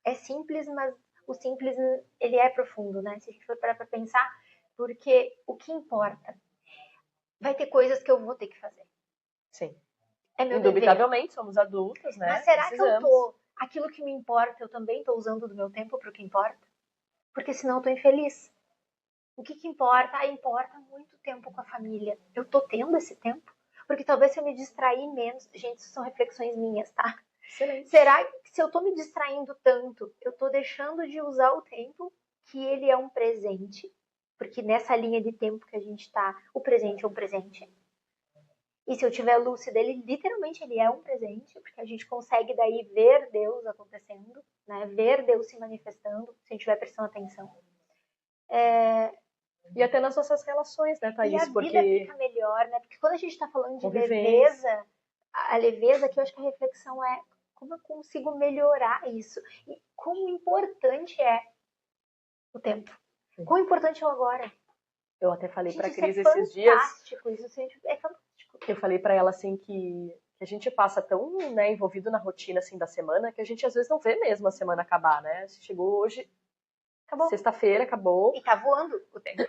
Speaker 2: é simples, mas o simples, ele é profundo, né? Se a gente for parar para pensar, porque o que importa, vai ter coisas que eu vou ter que fazer.
Speaker 1: Sim.
Speaker 2: É meu dever.
Speaker 1: Indubitavelmente, somos adultos, né?
Speaker 2: Mas será que
Speaker 1: Precisamos.
Speaker 2: aquilo que me importa, eu também estou usando do meu tempo para o que importa? Porque senão eu tô infeliz. O que importa? Importa muito tempo com a família. Eu tô tendo esse tempo? Porque talvez se eu me distrair menos... Gente, isso são reflexões minhas, tá?
Speaker 1: Excelente.
Speaker 2: Será que se eu tô me distraindo tanto, eu tô deixando de usar o tempo, que ele é um presente? Porque nessa linha de tempo que a gente tá, o presente é um presente. E se eu tiver lúcida, literalmente ele é um presente, porque a gente consegue daí ver Deus acontecendo, né? Ver Deus se manifestando, se a gente estiver prestando atenção.
Speaker 1: E até nas nossas relações, né, Thaís?
Speaker 2: E a vida fica melhor, né? Porque quando a gente está falando de leveza, a leveza que eu acho que a reflexão é como eu consigo melhorar isso. E como importante é o tempo. Sim. Quão importante é o agora.
Speaker 1: Eu até falei para a Cris
Speaker 2: esses
Speaker 1: dias.
Speaker 2: Fantástico, isso é fantástico.
Speaker 1: Eu falei para ela assim que a gente passa tão, né, envolvido na rotina assim da semana que a gente às vezes não vê mesmo a semana acabar, né? Chegou hoje, acabou. Sexta-feira, acabou.
Speaker 2: E tá voando o tempo.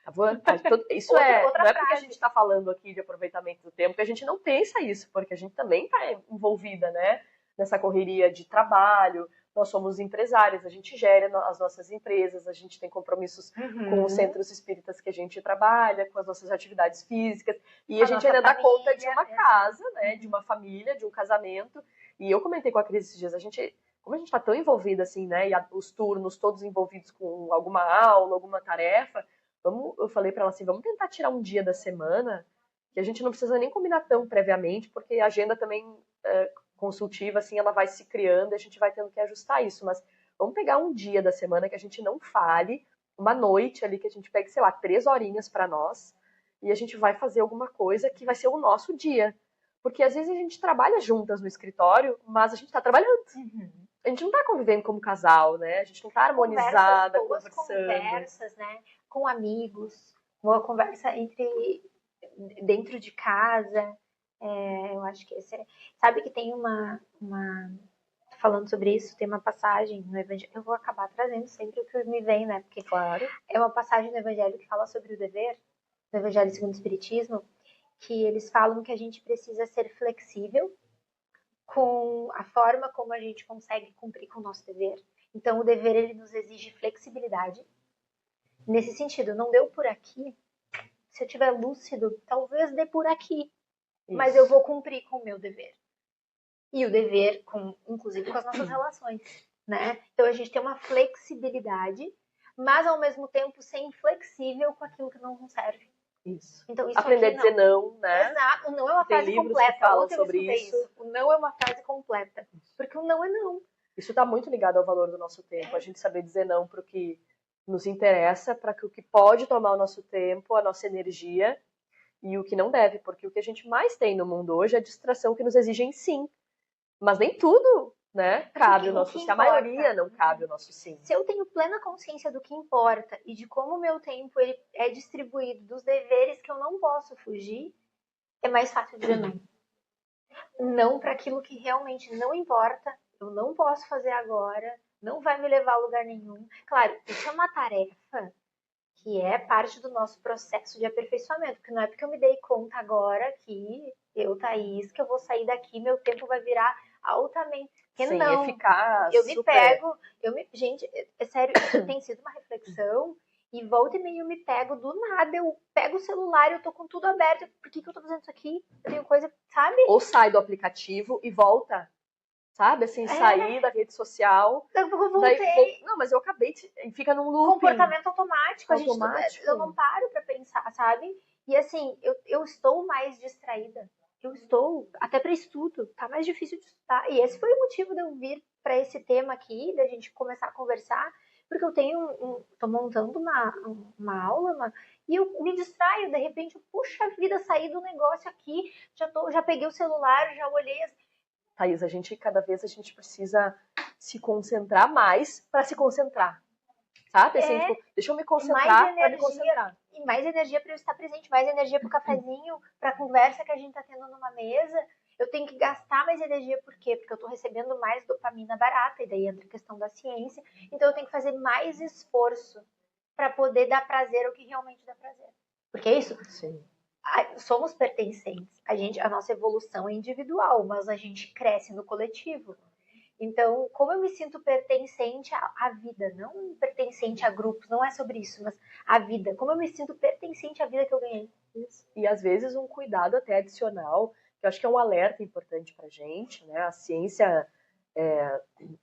Speaker 1: Tá voando. Isso outra não é porque a gente tá falando aqui de aproveitamento do tempo que a gente não pensa isso, porque a gente também tá envolvida, né, nessa correria de trabalho. Nós somos empresárias, a gente gera as nossas empresas, a gente tem compromissos com os centros espíritas que a gente trabalha, com as nossas atividades físicas, e a gente ainda dá conta de uma casa, né, de uma família, de um casamento. E eu comentei com a Cris esses dias, como a gente está tão envolvida assim, né, e os turnos todos envolvidos com alguma aula, alguma tarefa, eu falei para ela assim, vamos tentar tirar um dia da semana, que a gente não precisa nem combinar tão previamente, porque a agenda também consultiva, assim, ela vai se criando e a gente vai tendo que ajustar isso. Mas vamos pegar um dia da semana que a gente não fale, uma noite ali que a gente pegue, sei lá, 3 horinhas para nós e a gente vai fazer alguma coisa que vai ser o nosso dia. Porque às vezes a gente trabalha juntas no escritório, mas a gente tá trabalhando. A gente não tá convivendo como casal, né? A gente não tá harmonizada,
Speaker 2: conversas, né? Com amigos, uma conversa dentro de casa. Eu acho que esse sabe que tem falando sobre isso, tem uma passagem no Evangelho, eu vou acabar trazendo sempre o que me vem, né? Porque
Speaker 1: claro.
Speaker 2: É uma passagem no Evangelho que fala sobre o dever, no Evangelho segundo o Espiritismo, que eles falam que a gente precisa ser flexível com a forma como a gente consegue cumprir com o nosso dever. Então, o dever, ele nos exige flexibilidade. Nesse sentido, não deu por aqui, se eu tiver lúcido, talvez dê por aqui. Isso. Mas eu vou cumprir com o meu dever. E o dever, inclusive com as nossas relações, né? Então, a gente tem uma flexibilidade, mas ao mesmo tempo ser inflexível com aquilo que não nos serve.
Speaker 1: Isso.
Speaker 2: Então, isso
Speaker 1: aprender a dizer não, né?
Speaker 2: Exato. O não é uma frase completa.
Speaker 1: Que falam sobre isso.
Speaker 2: O não é uma frase completa. Porque o não é não.
Speaker 1: Isso está muito ligado ao valor do nosso tempo. A gente saber dizer não para o que nos interessa, para o que pode tomar o nosso tempo, a nossa energia, e o que não deve. Porque o que a gente mais tem no mundo hoje é a distração que nos exigem sim. Mas nem tudo, né, cabe o nosso sim. A maioria não cabe o nosso sim.
Speaker 2: Se eu tenho plena consciência do que importa e de como o meu tempo ele é distribuído, dos deveres que eu não posso fugir, é mais fácil dizer não. Não para aquilo que realmente não importa, eu não posso fazer agora, não vai me levar a lugar nenhum. Claro, isso é uma tarefa que é parte do nosso processo de aperfeiçoamento, porque não é porque eu me dei conta agora que eu, Thaís, que eu vou sair daqui, meu tempo vai virar altamente...
Speaker 1: Sim,
Speaker 2: não,
Speaker 1: eficaz,
Speaker 2: eu me pego, gente, é sério, isso tem sido uma reflexão, e volta e meia eu me pego do nada, eu pego o celular, eu tô com tudo aberto, por que eu tô fazendo isso aqui? Eu tenho coisa, sabe?
Speaker 1: Ou sai do aplicativo e volta, sabe? Assim, sair da rede social.
Speaker 2: Eu voltei.
Speaker 1: Não, mas eu acabei de... Fica num looping.
Speaker 2: Comportamento automático. Eu não paro pra pensar, sabe? E assim, eu estou mais distraída. Eu estou, até para estudo, tá mais difícil de estudar. E esse foi o motivo de eu vir para esse tema aqui, da gente começar a conversar, Porque eu tô montando uma aula, e eu me distraio, de repente, puxa vida, saí do negócio aqui, já peguei o celular, já olhei.
Speaker 1: Thaís, cada vez a gente precisa se concentrar mais para se concentrar. Sabe? Assim, tipo, deixa eu me concentrar para me concentrar.
Speaker 2: E mais energia para eu estar presente, mais energia para o cafezinho, para a conversa que a gente está tendo numa mesa. Eu tenho que gastar mais energia, por quê? Porque eu estou recebendo mais dopamina barata, e daí entra a questão da ciência. Então eu tenho que fazer mais esforço para poder dar prazer ao que realmente dá prazer. Porque é isso?
Speaker 1: Sim.
Speaker 2: Somos pertencentes. A nossa evolução é individual, mas a gente cresce no coletivo. Então, como eu me sinto pertencente à vida, não pertencente a grupos, não é sobre isso, mas à vida. Como eu me sinto pertencente à vida que eu ganhei.
Speaker 1: Isso. E às vezes um cuidado até adicional, que eu acho que é um alerta importante pra gente, né? A ciência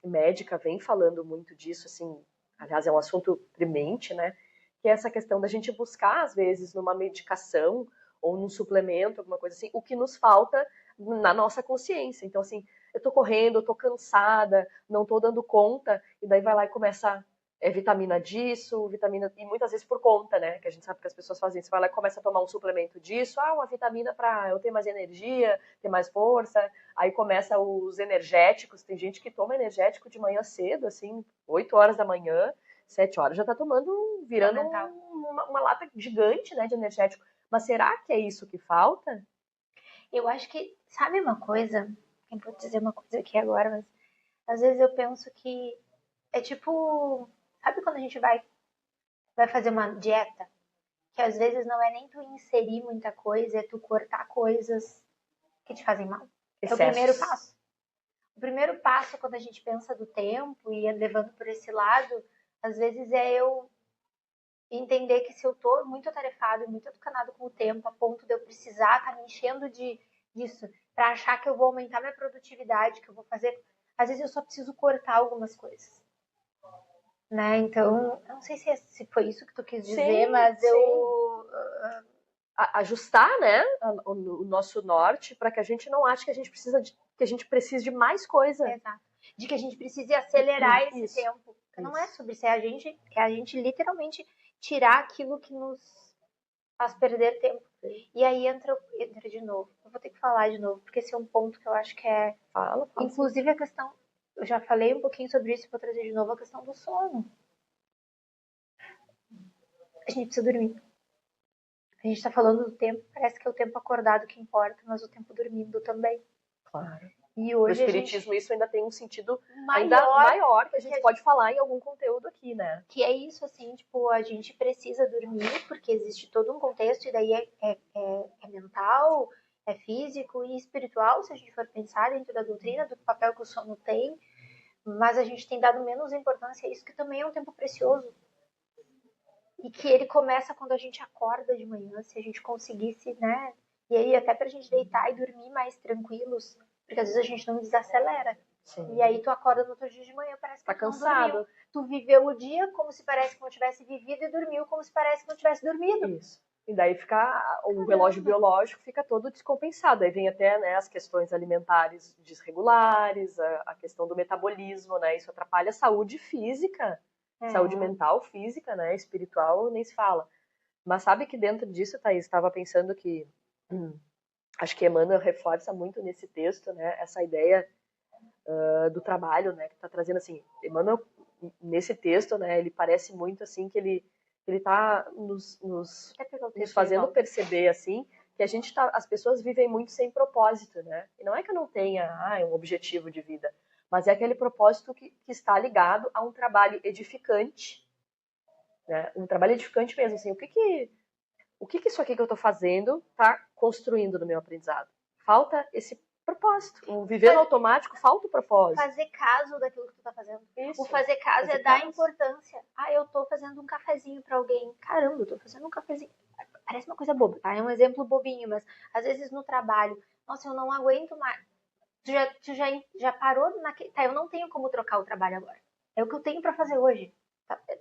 Speaker 1: médica vem falando muito disso, assim, aliás, é um assunto premente, né? Que é essa questão da gente buscar, às vezes, numa medicação ou num suplemento, alguma coisa assim, o que nos falta na nossa consciência. Então, assim, eu tô correndo, eu tô cansada, não tô dando conta, e daí vai lá e começa vitamina disso, vitamina, e muitas vezes por conta, né, que a gente sabe que as pessoas fazem, você vai lá e começa a tomar um suplemento disso, uma vitamina para eu ter mais energia, ter mais força, aí começa os energéticos, tem gente que toma energético de manhã cedo, assim, 8 horas da manhã, 7 horas já tá tomando, virando uma lata gigante, né, de energético. Mas será que é isso que falta?
Speaker 2: Eu acho que, sabe uma coisa? Eu vou dizer uma coisa aqui agora, mas às vezes eu penso que é tipo, sabe quando a gente vai fazer uma dieta? Que às vezes não é nem tu inserir muita coisa, é tu cortar coisas que te fazem mal. É o primeiro passo. O primeiro passo, quando a gente pensa do tempo e levando por esse lado, às vezes é eu entender que se eu tô muito atarefado e muito atucanado com o tempo, a ponto de eu precisar estar me enchendo disso, para achar que eu vou aumentar minha produtividade, que eu vou fazer. Às vezes eu só preciso cortar algumas coisas. Né? Então, eu não sei se foi isso que tu quis dizer, mas eu
Speaker 1: ajustar, né, o nosso norte para que a gente não ache que a gente precise de mais coisa.
Speaker 2: Exato. De que a gente precise acelerar esse tempo. Não é sobre isso, é a gente literalmente tirar aquilo que nos faz perder tempo. E aí entra de novo. Eu vou ter que falar de novo, porque esse é um ponto que eu acho que é...
Speaker 1: Fala.
Speaker 2: Inclusive a questão... Eu já falei um pouquinho sobre isso, vou trazer de novo a questão do sono. A gente precisa dormir. A gente tá falando do tempo, parece que é o tempo acordado que importa, mas o tempo dormindo também.
Speaker 1: Claro.
Speaker 2: E hoje
Speaker 1: no espiritismo isso ainda tem um sentido ainda maior que a gente pode falar em algum conteúdo aqui, né?
Speaker 2: Que é isso, assim, tipo, a gente precisa dormir porque existe todo um contexto e daí é mental, é físico e espiritual, se a gente for pensar dentro da doutrina, do papel que o sono tem, mas a gente tem dado menos importância a isso, que também é um tempo precioso. E que ele começa quando a gente acorda de manhã, se a gente conseguisse, né? E aí até pra gente deitar e dormir mais tranquilos, porque às vezes a gente não desacelera.
Speaker 1: Sim.
Speaker 2: E aí tu acorda no outro dia de manhã, parece que
Speaker 1: tá
Speaker 2: tu
Speaker 1: cansado.
Speaker 2: Não dormiu. Tu viveu o dia como se parece que não tivesse vivido e dormiu como se parece que não tivesse dormido.
Speaker 1: Isso. E daí fica o relógio biológico fica todo descompensado. Aí vem até, né, as questões alimentares desregulares, a questão do metabolismo, né? Isso atrapalha a saúde física. Saúde mental, física, né, espiritual, nem se fala. Mas sabe que dentro disso, Thaís, estava pensando que acho que Emmanuel reforça muito nesse texto, né, essa ideia do trabalho, né, que está trazendo assim, Emmanuel nesse texto, né, ele parece muito assim que ele está nos fazendo perceber assim que as pessoas vivem muito sem propósito, né? E não é que eu não tenha um objetivo de vida, mas é aquele propósito que está ligado a um trabalho edificante, né? Um trabalho edificante mesmo, assim, o que isso aqui que eu estou fazendo está construindo no meu aprendizado? Falta esse propósito. O viver no automático falta o propósito.
Speaker 2: Fazer caso daquilo que tu tá fazendo.
Speaker 1: Isso.
Speaker 2: O fazer caso dar importância. Eu tô fazendo um cafezinho para alguém. Caramba, eu tô fazendo um cafezinho. Parece uma coisa boba, tá? É um exemplo bobinho, mas às vezes no trabalho, nossa, eu não aguento mais. Tu já parou naquele... Tá, eu não tenho como trocar o trabalho agora. É o que eu tenho para fazer hoje.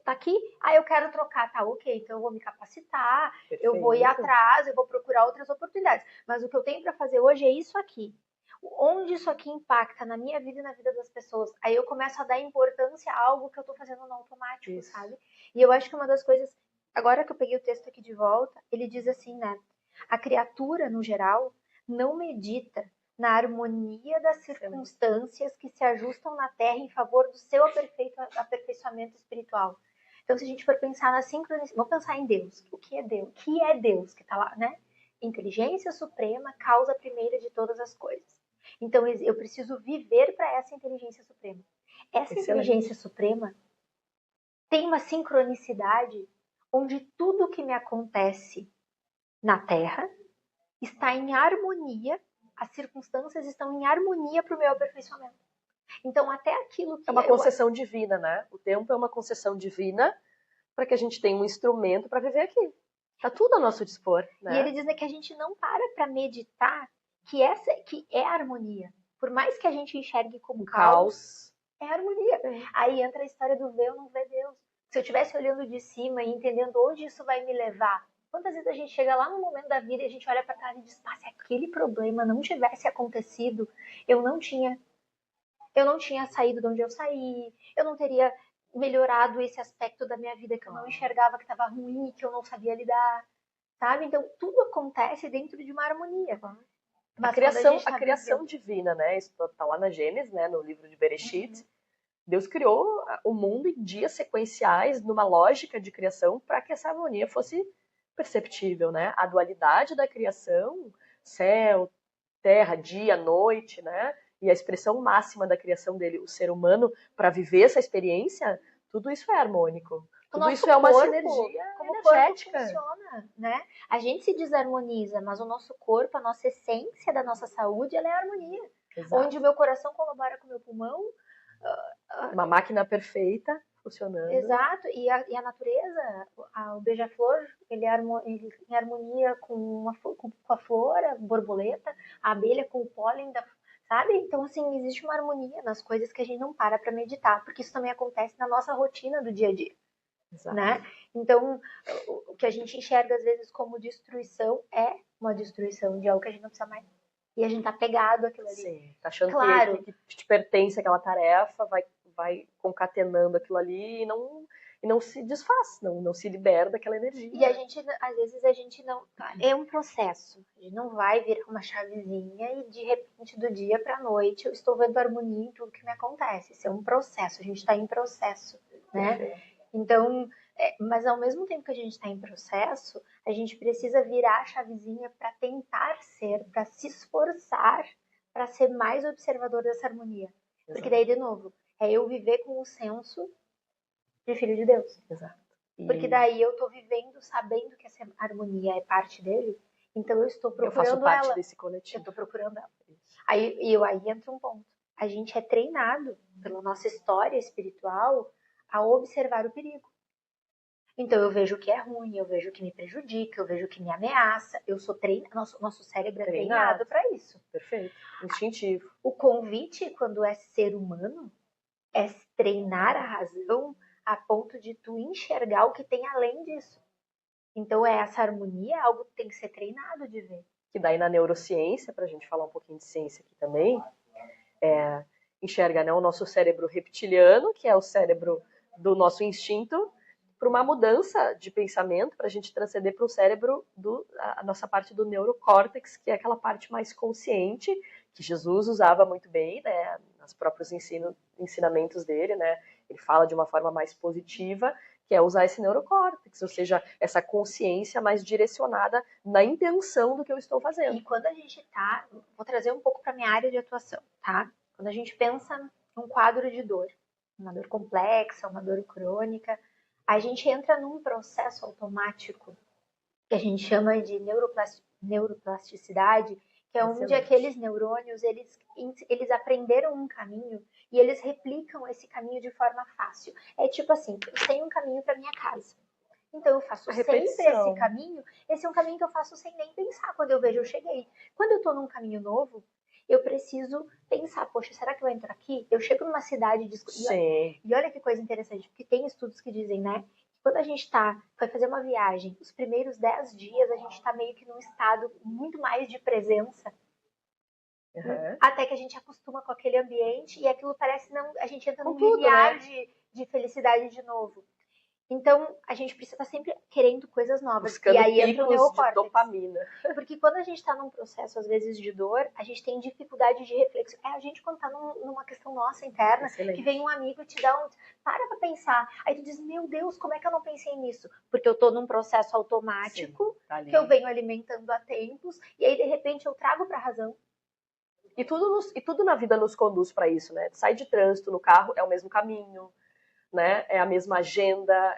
Speaker 2: Tá aqui? Eu quero trocar. Tá, ok. Então eu vou me capacitar, eu vou ir atrás, eu vou procurar outras oportunidades. Mas o que eu tenho para fazer hoje é isso aqui. onde isso aqui impacta na minha vida e na vida das pessoas. Aí eu começo a dar importância a algo que eu tô fazendo no automático,
Speaker 1: Isso.
Speaker 2: sabe? E eu acho que uma das coisas, agora que eu peguei o texto aqui de volta, ele diz assim, né? A criatura, no geral, não medita na harmonia das circunstâncias que se ajustam na Terra em favor do seu aperfeiçoamento espiritual. Então, se a gente for pensar na sincronicidade, vamos pensar em Deus. O que é Deus? O que é Deus que está lá, né? Inteligência suprema, causa primeira de todas as coisas. Então, eu preciso viver para essa inteligência suprema. Essa inteligência suprema tem uma sincronicidade onde tudo que me acontece na Terra está em harmonia, as circunstâncias estão em harmonia para o meu aperfeiçoamento. Então, até aquilo que...
Speaker 1: É uma concessão divina, né? O tempo é uma concessão divina para que a gente tenha um instrumento para viver aqui. Tá tudo a nosso dispor, né?
Speaker 2: E ele diz que a gente não para meditar que é a harmonia. Por mais que a gente enxergue como caos, é harmonia. Aí entra a história do ver ou não ver Deus. Se eu estivesse olhando de cima e entendendo onde isso vai me levar, quantas vezes a gente chega lá no momento da vida e a gente olha para trás e diz, se aquele problema não tivesse acontecido, eu não tinha saído de onde eu saí, eu não teria melhorado esse aspecto da minha vida que eu não enxergava que estava ruim, que eu não sabia lidar, sabe? Então, tudo acontece dentro de uma harmonia.
Speaker 1: Mas a criação divina, né? Isso tá lá na Gênesis, né? No livro de Bereshit. Deus criou o mundo em dias sequenciais, numa lógica de criação, para que essa harmonia fosse perceptível, né? A dualidade da criação, céu, terra, dia, noite, né? E a expressão máxima da criação dele, o ser humano, para viver essa experiência, tudo isso é harmônico. Tudo isso é uma sinergia energética.
Speaker 2: Como funciona, né? A gente se desarmoniza, mas o nosso corpo, a nossa essência da nossa saúde, ela é harmonia. Exato. Onde o meu coração colabora com o meu pulmão.
Speaker 1: Uma máquina perfeita funcionando.
Speaker 2: Exato. E a natureza, o beija-flor, ele é em harmonia com a flor, a borboleta, a abelha com o pólen sabe? Então, assim, existe uma harmonia nas coisas que a gente não para meditar, porque isso também acontece na nossa rotina do dia a dia. Exato. Né? Então, o que a gente enxerga às vezes como destruição é uma destruição de algo que a gente não precisa mais. E a gente tá pegado àquilo ali.
Speaker 1: Sim, tá achando que te pertence aquela tarefa, vai concatenando aquilo ali e não se desfaz, não se libera daquela energia.
Speaker 2: E a gente, às vezes, a gente não... É um processo. A gente não vai virar uma chavezinha e, de repente, do dia pra noite, eu estou vendo harmonia em tudo que me acontece. Isso é um processo. A gente tá em processo, né? Perfeito. Então, mas ao mesmo tempo que a gente está em processo, a gente precisa virar a chavezinha para tentar ser, para se esforçar para ser mais observador dessa harmonia. Exato. Porque daí, de novo, é eu viver com o senso de filho de Deus. Exato. Porque daí eu estou vivendo sabendo que essa harmonia é parte dele, então eu estou procurando ela.
Speaker 1: Eu faço parte desse coletivo.
Speaker 2: Eu estou procurando ela. Aí entra um ponto. A gente é treinado pela nossa história espiritual a observar o perigo. Então eu vejo o que é ruim, eu vejo o que me prejudica, eu vejo o que me ameaça. Eu sou treinado, nosso cérebro é treinado para isso.
Speaker 1: Perfeito, instintivo.
Speaker 2: O convite, quando é ser humano, é treinar a razão a ponto de tu enxergar o que tem além disso. Então essa harmonia é algo que tem que ser treinado de ver.
Speaker 1: Que daí na neurociência, para a gente falar um pouquinho de ciência aqui também, enxerga, né, o nosso cérebro reptiliano, que é o cérebro do nosso instinto, para uma mudança de pensamento, para a gente transcender para o cérebro, a nossa parte do neurocórtex, que é aquela parte mais consciente, que Jesus usava muito bem, né, nos próprios ensinamentos dele, né, ele fala de uma forma mais positiva, que é usar esse neurocórtex, ou seja, essa consciência mais direcionada na intenção do que eu estou fazendo.
Speaker 2: E quando a gente vou trazer um pouco para minha área de atuação, tá? Quando a gente pensa num quadro de dor, uma dor complexa, uma dor crônica, a gente entra num processo automático que a gente chama de neuroplasticidade, que é onde aqueles neurônios, eles aprenderam um caminho e eles replicam esse caminho de forma fácil. É tipo assim, eu tenho um caminho para minha casa. Então eu faço sempre esse caminho. Esse é um caminho que eu faço sem nem pensar. Quando eu vejo, eu cheguei. Quando eu tô num caminho novo, eu preciso pensar, poxa, será que eu entro aqui? Eu chego numa cidade e olha que coisa interessante, porque tem estudos que dizem, né? Que quando a gente vai fazer uma viagem, os primeiros 10 dias a gente tá meio que num estado muito mais de presença.
Speaker 1: Uhum.
Speaker 2: Até que a gente acostuma com aquele ambiente e aquilo parece não... A gente entra
Speaker 1: Com
Speaker 2: num
Speaker 1: tudo,
Speaker 2: limiar
Speaker 1: né?
Speaker 2: de felicidade de novo. Então, a gente precisa estar sempre querendo coisas novas. E
Speaker 1: Buscando
Speaker 2: aí entra o
Speaker 1: picos de
Speaker 2: neocórtex.
Speaker 1: dopamina.
Speaker 2: Porque quando a gente está num processo, às vezes, de dor, a gente tem dificuldade de reflexão. É a gente quando está numa questão nossa interna,
Speaker 1: Excelente.
Speaker 2: que vem um amigo e te dá um... Para pra pensar. Aí tu diz, meu Deus, como é que eu não pensei nisso? Porque eu tô num processo automático,
Speaker 1: Sim, tá ali.
Speaker 2: que eu venho alimentando há tempos, e aí, de repente, eu trago pra razão.
Speaker 1: E tudo na vida nos conduz para isso, né? Sai de trânsito no carro, é o mesmo caminho, né? É a mesma agenda,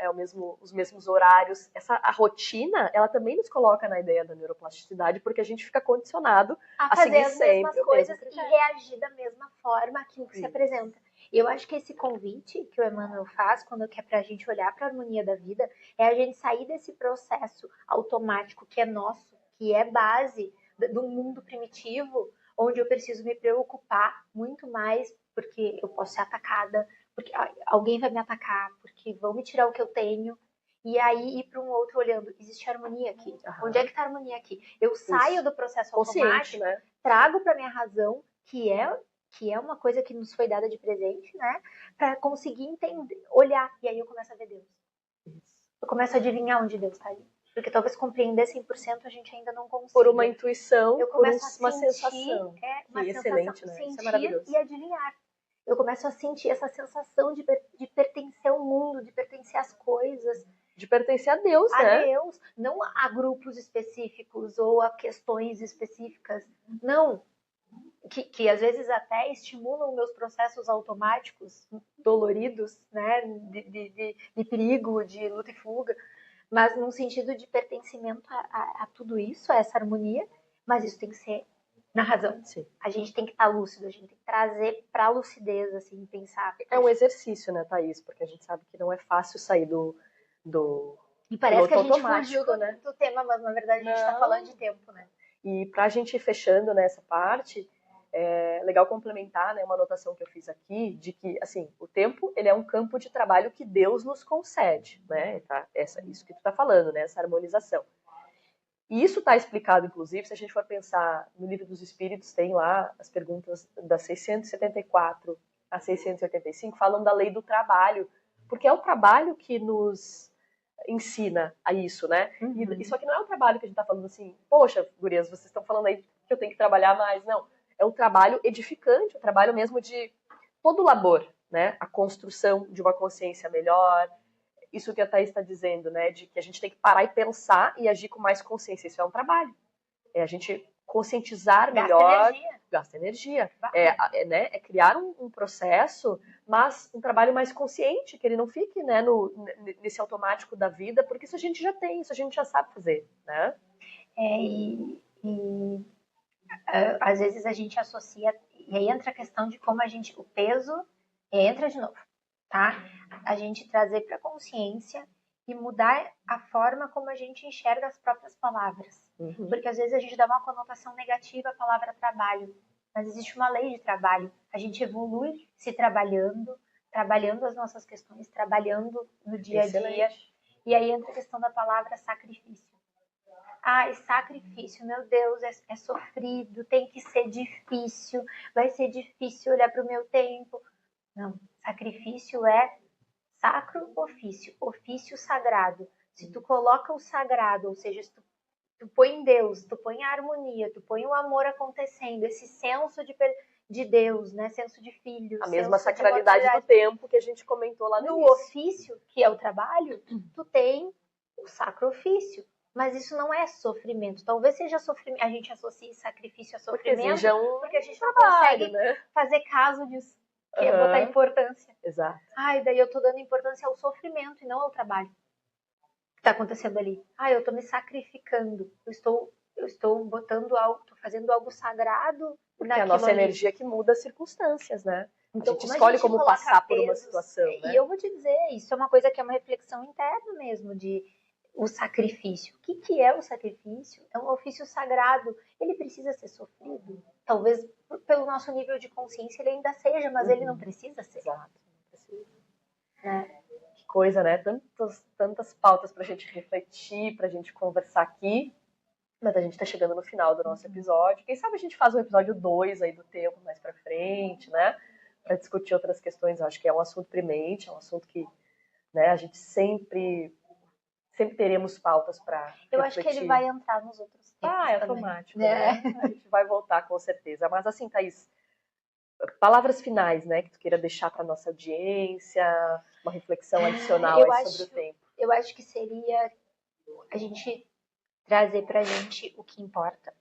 Speaker 1: os mesmos horários. A rotina, ela também nos coloca na ideia da neuroplasticidade, porque a gente fica condicionado
Speaker 2: A
Speaker 1: a
Speaker 2: fazer
Speaker 1: seguir
Speaker 2: as mesmas
Speaker 1: sempre o mesmo
Speaker 2: coisas e
Speaker 1: critério.
Speaker 2: reagir da mesma forma àquilo que se
Speaker 1: Sim.
Speaker 2: apresenta. E eu acho que esse convite que o Emmanuel faz, quando quer pra gente olhar para a harmonia da vida, é a gente sair desse processo automático que é nosso, que é base do mundo primitivo, onde eu preciso me preocupar muito mais porque eu posso ser atacada, porque alguém vai me atacar, porque vão me tirar o que eu tenho. E aí ir para um outro olhando, existe harmonia aqui.
Speaker 1: Aham.
Speaker 2: Onde é que está a harmonia aqui? Eu saio
Speaker 1: Isso.
Speaker 2: do processo
Speaker 1: Consciente,
Speaker 2: automático,
Speaker 1: né?
Speaker 2: trago para minha razão, que é uma coisa que nos foi dada de presente, né? Para conseguir entender, olhar. E aí eu começo a ver Deus.
Speaker 1: Isso.
Speaker 2: Eu começo a adivinhar onde Deus está ali. Porque talvez compreender 100% a gente ainda não consiga.
Speaker 1: Por uma intuição,
Speaker 2: eu
Speaker 1: por
Speaker 2: começo a
Speaker 1: uma
Speaker 2: sentir,
Speaker 1: sensação.
Speaker 2: uma
Speaker 1: Que
Speaker 2: sensação,
Speaker 1: excelente, né? Isso é
Speaker 2: sentir
Speaker 1: maravilhoso.
Speaker 2: e adivinhar. Eu começo a sentir essa sensação de pertencer ao mundo, de pertencer às coisas,
Speaker 1: De pertencer a Deus,
Speaker 2: a
Speaker 1: né?
Speaker 2: Deus, não a grupos específicos ou a questões específicas. Não. Que às vezes até estimulam meus processos automáticos doloridos, né, de perigo, de luta e fuga, mas num sentido de pertencimento a tudo isso, a essa harmonia, mas isso tem que ser na razão.
Speaker 1: Sim.
Speaker 2: A gente tem que estar lúcido, a gente tem que trazer para a lucidez, assim, pensar.
Speaker 1: É um exercício, né, Thaís? Porque a gente sabe que não é fácil sair do
Speaker 2: E parece que a gente
Speaker 1: automático,
Speaker 2: fugiu
Speaker 1: né?
Speaker 2: do tema, mas na verdade a gente está falando de tempo, né?
Speaker 1: E para a gente ir fechando nessa parte, é legal complementar, né, uma anotação que eu fiz aqui, de que, assim, o tempo, ele é um campo de trabalho que Deus nos concede, né? Tá? Isso que tu tá falando, né? Essa harmonização. E isso está explicado, inclusive, se a gente for pensar no Livro dos Espíritos, tem lá as perguntas das 674 a 685, falam da lei do trabalho, porque é o trabalho que nos ensina a isso, né?
Speaker 2: Uhum.
Speaker 1: E só que não é um trabalho que a gente tá falando assim, poxa, gurias, vocês estão falando aí que eu tenho que trabalhar mais. Não, é um trabalho edificante, um trabalho mesmo de todo o labor, né? A construção de uma consciência melhor, isso que a Thaís está dizendo, né? De que a gente tem que parar e pensar e agir com mais consciência. Isso é um trabalho. É a gente conscientizar melhor. Gasta energia. É criar um processo, mas um trabalho mais consciente, que ele não fique, né, nesse automático da vida, porque isso a gente já tem, isso a gente já sabe fazer, né?
Speaker 2: Às vezes a gente associa, e aí entra a questão de como a gente, o peso entra de novo, tá? A gente trazer para consciência e mudar a forma como a gente enxerga as próprias palavras.
Speaker 1: Uhum.
Speaker 2: Porque às vezes a gente dá uma conotação negativa à palavra trabalho, mas existe uma lei de trabalho. A gente evolui se trabalhando as nossas questões, trabalhando no dia a dia. E aí entra a questão da palavra sacrifício. Ai, sacrifício, meu Deus, é sofrido, tem que ser difícil, vai ser difícil olhar para o meu tempo. Não, sacrifício é sacro ofício, ofício sagrado. Se tu coloca o sagrado, ou seja, se tu põe em Deus, tu põe a harmonia, tu põe o amor acontecendo, esse senso de Deus, né? Senso de filho.
Speaker 1: A mesma sacralidade do tempo que a gente comentou lá no
Speaker 2: início. Ofício, que é o trabalho, tu tem o sacro ofício. Mas isso não é sofrimento. Talvez seja sofrimento. A gente associe sacrifício a sofrimento porque a gente não consegue, né, fazer caso disso. Que é botar importância.
Speaker 1: Exato.
Speaker 2: Ai, daí eu tô dando importância ao sofrimento e não ao trabalho que tá acontecendo ali. Ai, eu tô me sacrificando. Eu estou botando algo, tô fazendo algo sagrado.
Speaker 1: Porque é a nossa energia que muda as circunstâncias, né?
Speaker 2: Então,
Speaker 1: a gente escolhe como passar por uma situação, né?
Speaker 2: E eu vou te dizer, isso é uma coisa que é uma reflexão interna mesmo, de o sacrifício. O que é o sacrifício? É um ofício sagrado. Ele precisa ser sofrido? Talvez pelo nosso nível de consciência ele ainda seja, mas ele não precisa ser.
Speaker 1: Exato, não precisa. Que coisa, né? Tantas pautas pra gente refletir, pra gente conversar aqui. Mas a gente tá chegando no final do nosso episódio. Quem sabe a gente faz um episódio 2 aí do tempo mais pra frente, né? Pra discutir outras questões. Eu acho que é um assunto premente, é um assunto que, né, a gente sempre teremos pautas pra refletir.
Speaker 2: Eu acho que ele vai entrar nos outros tempos
Speaker 1: é
Speaker 2: também,
Speaker 1: automático, né? A gente vai voltar com certeza. Mas assim, Thaís, palavras finais, né, que tu queira deixar pra nossa audiência, uma reflexão adicional aí sobre o tempo.
Speaker 2: Eu acho que seria a gente trazer pra gente o que importa.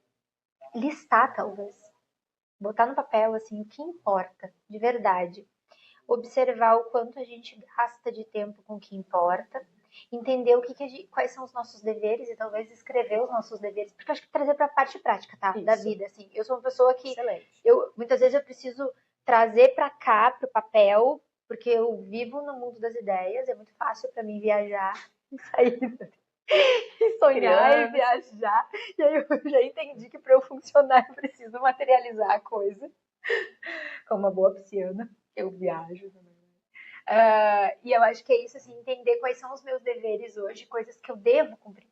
Speaker 2: Listar, talvez. Botar no papel, assim, o que importa, de verdade. Observar o quanto a gente gasta de tempo com o que importa. Entender quais são os nossos deveres e talvez escrever os nossos deveres. Porque eu acho que trazer pra parte prática, tá?
Speaker 1: Isso.
Speaker 2: Da vida, assim. Eu sou uma pessoa que...
Speaker 1: Excelente.
Speaker 2: Muitas vezes eu preciso trazer pra cá, pro papel, porque eu vivo no mundo das ideias. É muito fácil pra mim viajar e sair... e sonhar e viajar. E aí eu já entendi que para eu funcionar eu preciso materializar a coisa. Como uma boa pisciana, eu viajo também. E eu acho que é isso, assim, entender quais são os meus deveres hoje, coisas que eu devo cumprir.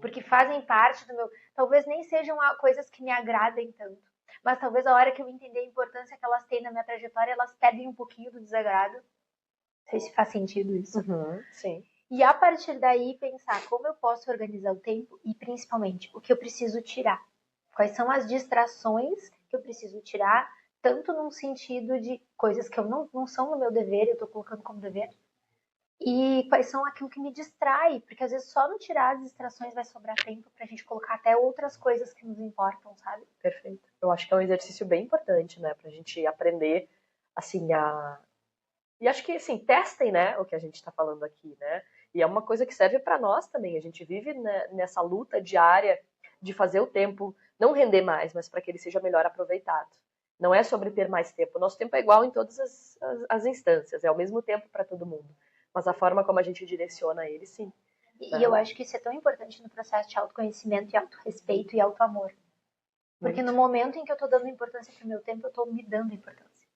Speaker 2: Porque fazem parte do meu... Talvez nem sejam coisas que me agradem tanto. Mas talvez a hora que eu entender a importância que elas têm na minha trajetória, elas perdem um pouquinho do desagrado. Não sei se faz sentido isso.
Speaker 1: Sim.
Speaker 2: E a partir daí pensar como eu posso organizar o tempo e principalmente o que eu preciso tirar. Quais são as distrações que eu preciso tirar, tanto num sentido de coisas que eu não são no meu dever, eu estou colocando como dever, e quais são aquilo que me distrai, porque às vezes só no tirar as distrações vai sobrar tempo pra gente colocar até outras coisas que nos importam, sabe?
Speaker 1: Perfeito. Eu acho que é um exercício bem importante, né, pra gente aprender, assim, E acho que, assim, testem, né, o que a gente está falando aqui, né? E é uma coisa que serve para nós também. A gente vive, né, nessa luta diária de fazer o tempo não render mais, mas para que ele seja melhor aproveitado. Não é sobre ter mais tempo. O nosso tempo é igual em todas as instâncias. É o mesmo tempo para todo mundo. Mas a forma como a gente direciona ele, sim.
Speaker 2: E eu acho que isso é tão importante no processo de autoconhecimento e autorrespeito e autoamor. Porque no momento em que eu tô dando importância pro meu tempo, eu tô me dando importância.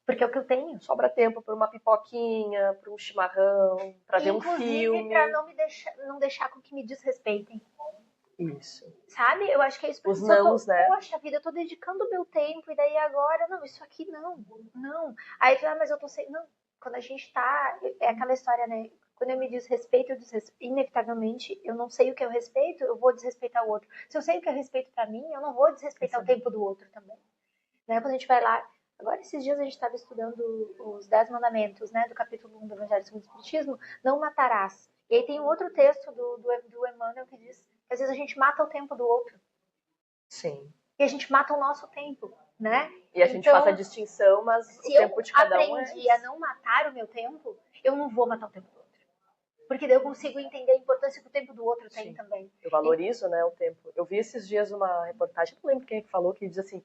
Speaker 2: Porque é o que eu tenho.
Speaker 1: Sobra tempo para uma pipoquinha, para um chimarrão, para ver um filme.
Speaker 2: Inclusive para não deixar com que me desrespeitem.
Speaker 1: Isso.
Speaker 2: Sabe? Eu acho que é isso.
Speaker 1: Os nãos, né?
Speaker 2: Poxa vida, eu tô dedicando o meu tempo e daí agora, não, isso aqui não. Aí tu, mas eu tô sem... Não, quando a gente tá... É aquela história, né? Quando eu me desrespeito, inevitavelmente, eu não sei o que é o respeito, eu vou desrespeitar o outro. Se eu sei o que é respeito pra mim, eu não vou desrespeitar o tempo do outro também. Né? Quando a gente vai lá... Agora, esses dias a gente estava estudando os 10 mandamentos, né? Do capítulo 1 do Evangelho segundo o Espiritismo, não matarás. E aí tem um outro texto do Emmanuel que diz que às vezes a gente mata o tempo do outro.
Speaker 1: Sim.
Speaker 2: E a gente mata o nosso tempo, né?
Speaker 1: E a gente faz a distinção, mas o tempo de cada um é...
Speaker 2: Se eu aprendi a não matar o meu tempo, eu não vou matar o tempo do outro. Porque daí eu consigo entender a importância que o tempo do outro tem também.
Speaker 1: Eu valorizo, né, o tempo. Eu vi esses dias uma reportagem, não lembro quem falou, que diz assim,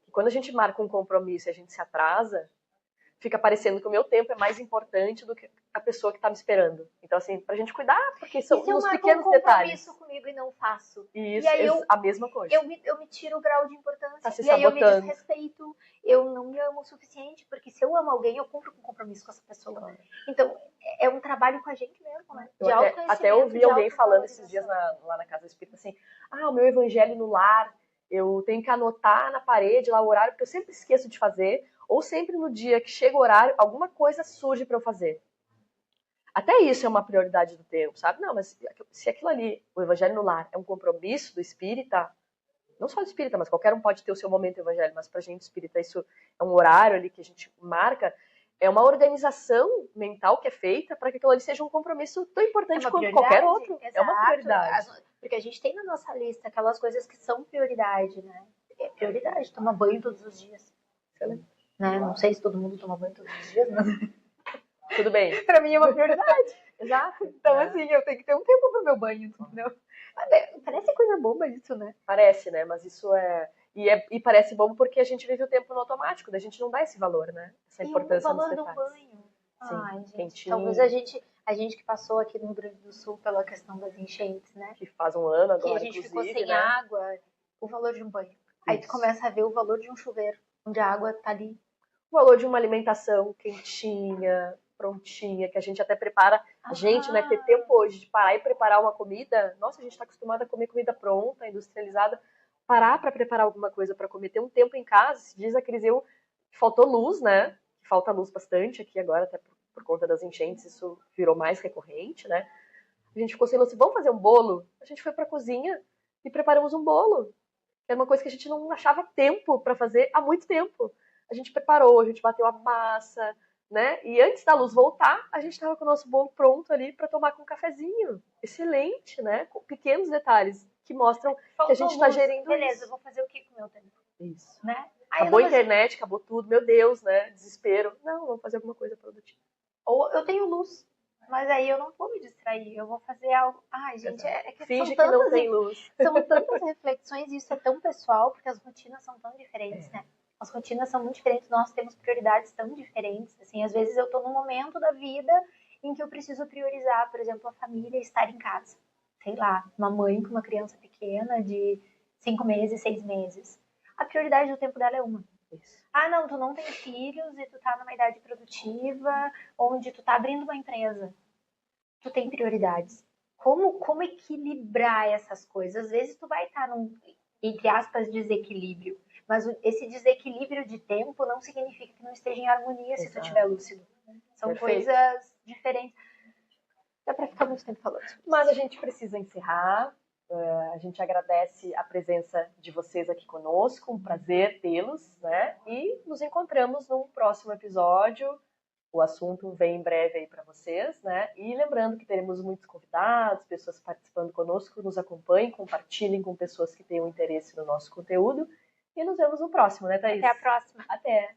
Speaker 1: que quando a gente marca um compromisso e a gente se atrasa, fica parecendo que o meu tempo é mais importante do que a pessoa que está me esperando. Então, assim, pra gente cuidar, porque são nos pequenos detalhes.
Speaker 2: Se eu marco um compromisso comigo e não faço?
Speaker 1: Isso,
Speaker 2: e aí
Speaker 1: a mesma coisa.
Speaker 2: Eu me tiro o grau de importância.
Speaker 1: Tá se
Speaker 2: e aí
Speaker 1: sabotando.
Speaker 2: Eu me desrespeito. Eu não me amo o suficiente, porque se eu amo alguém, eu cumpro com compromisso com essa pessoa. Então, é um trabalho com a gente mesmo, né? De autoconhecimento.
Speaker 1: Até ouvi alguém falando esses dias lá na Casa Espírita, assim, o meu evangelho no lar, eu tenho que anotar na parede lá o horário, porque eu sempre esqueço de fazer, ou sempre no dia que chega o horário, alguma coisa surge para eu fazer. Até isso é uma prioridade do tempo, sabe? Não, mas se aquilo ali, o evangelho no lar, é um compromisso do espírita, não só do espírita, mas qualquer um pode ter o seu momento evangelho, mas pra gente espírita isso é um horário ali que a gente marca, é uma organização mental que é feita para que aquilo ali seja um compromisso tão importante quanto qualquer outro.
Speaker 2: Exato.
Speaker 1: É uma prioridade.
Speaker 2: Porque a gente tem na nossa lista aquelas coisas que são prioridade, né? É prioridade, tomar banho todos os dias.
Speaker 1: Excelente.
Speaker 2: Né? Não sei se todo mundo toma banho todos os dias, mas...
Speaker 1: Tudo bem.
Speaker 2: Pra mim é uma prioridade.
Speaker 1: Exato.
Speaker 2: Então, assim, eu tenho que ter um tempo pro meu banho, entendeu? Parece coisa boba isso, né?
Speaker 1: Parece, né? Mas isso é... E parece bobo porque a gente vive o tempo no automático, a gente não dá esse valor, né? Essa importância nos detalhes.
Speaker 2: O valor do banho.
Speaker 1: Sim,
Speaker 2: ai, gente,
Speaker 1: quentinho.
Speaker 2: Talvez a gente que passou aqui no Rio Grande do Sul pela questão das enchentes, né?
Speaker 1: Que faz um ano agora,
Speaker 2: que a gente ficou sem
Speaker 1: né?
Speaker 2: água, o valor de um banho. Aí tu começa a ver o valor de um chuveiro, onde a água tá ali.
Speaker 1: O valor de uma alimentação quentinha, prontinha, que a gente até prepara. A gente, né, ter tempo hoje de parar e preparar uma comida. Nossa, a gente está acostumada a comer comida pronta, industrializada. Parar para preparar alguma coisa para comer, ter um tempo em casa. Se diz a Criseu que faltou luz, né? Que falta luz bastante aqui agora, até por conta das enchentes, isso virou mais recorrente, né? A gente ficou sem luz. Vamos fazer um bolo? A gente foi para a cozinha e preparamos um bolo. Era uma coisa que a gente não achava tempo para fazer há muito tempo. A gente preparou, a gente bateu a massa, né? E antes da luz voltar, a gente estava com o nosso bolo pronto ali para tomar com um cafezinho. Excelente, né? Com pequenos detalhes que mostram que a gente está gerindo
Speaker 2: beleza,
Speaker 1: isso.
Speaker 2: eu vou fazer o que com o meu tempo?
Speaker 1: Isso.
Speaker 2: Né?
Speaker 1: Acabou a internet, acabou tudo. Meu Deus, né? Desespero. Não, vamos fazer alguma coisa produtiva.
Speaker 2: Ou eu tenho luz, mas aí eu não vou me distrair, eu vou fazer algo. Ai, gente, que
Speaker 1: finge que não tem luz.
Speaker 2: São tantas reflexões e isso é tão pessoal, porque as rotinas são tão diferentes, né? As rotinas são muito diferentes, nós temos prioridades tão diferentes. Assim, às vezes eu tô num momento da vida em que eu preciso priorizar, por exemplo, a família estar em casa. Sei lá, uma mãe com uma criança pequena de 5 meses, 6 meses. A prioridade do tempo dela é uma.
Speaker 1: Isso.
Speaker 2: Ah, não, tu não tem filhos e tu tá numa idade produtiva, onde tu tá abrindo uma empresa. Tu tem prioridades. Como equilibrar essas coisas? Às vezes tu vai estar num, entre aspas, desequilíbrio. Mas esse desequilíbrio de tempo não significa que não esteja em harmonia. Exato. Se tu estiver lúcido. São
Speaker 1: Perfeito.
Speaker 2: coisas diferentes. Dá pra ficar muito tempo falando.
Speaker 1: Mas a gente precisa encerrar. A gente agradece a presença de vocês aqui conosco, um prazer tê-los, né? E nos encontramos num próximo episódio. O assunto vem em breve aí para vocês, né? E lembrando que teremos muitos convidados, pessoas participando conosco, nos acompanhem, compartilhem com pessoas que tenham interesse no nosso conteúdo. E nos vemos no próximo, né, Thaís?
Speaker 2: Até a próxima.
Speaker 1: Até!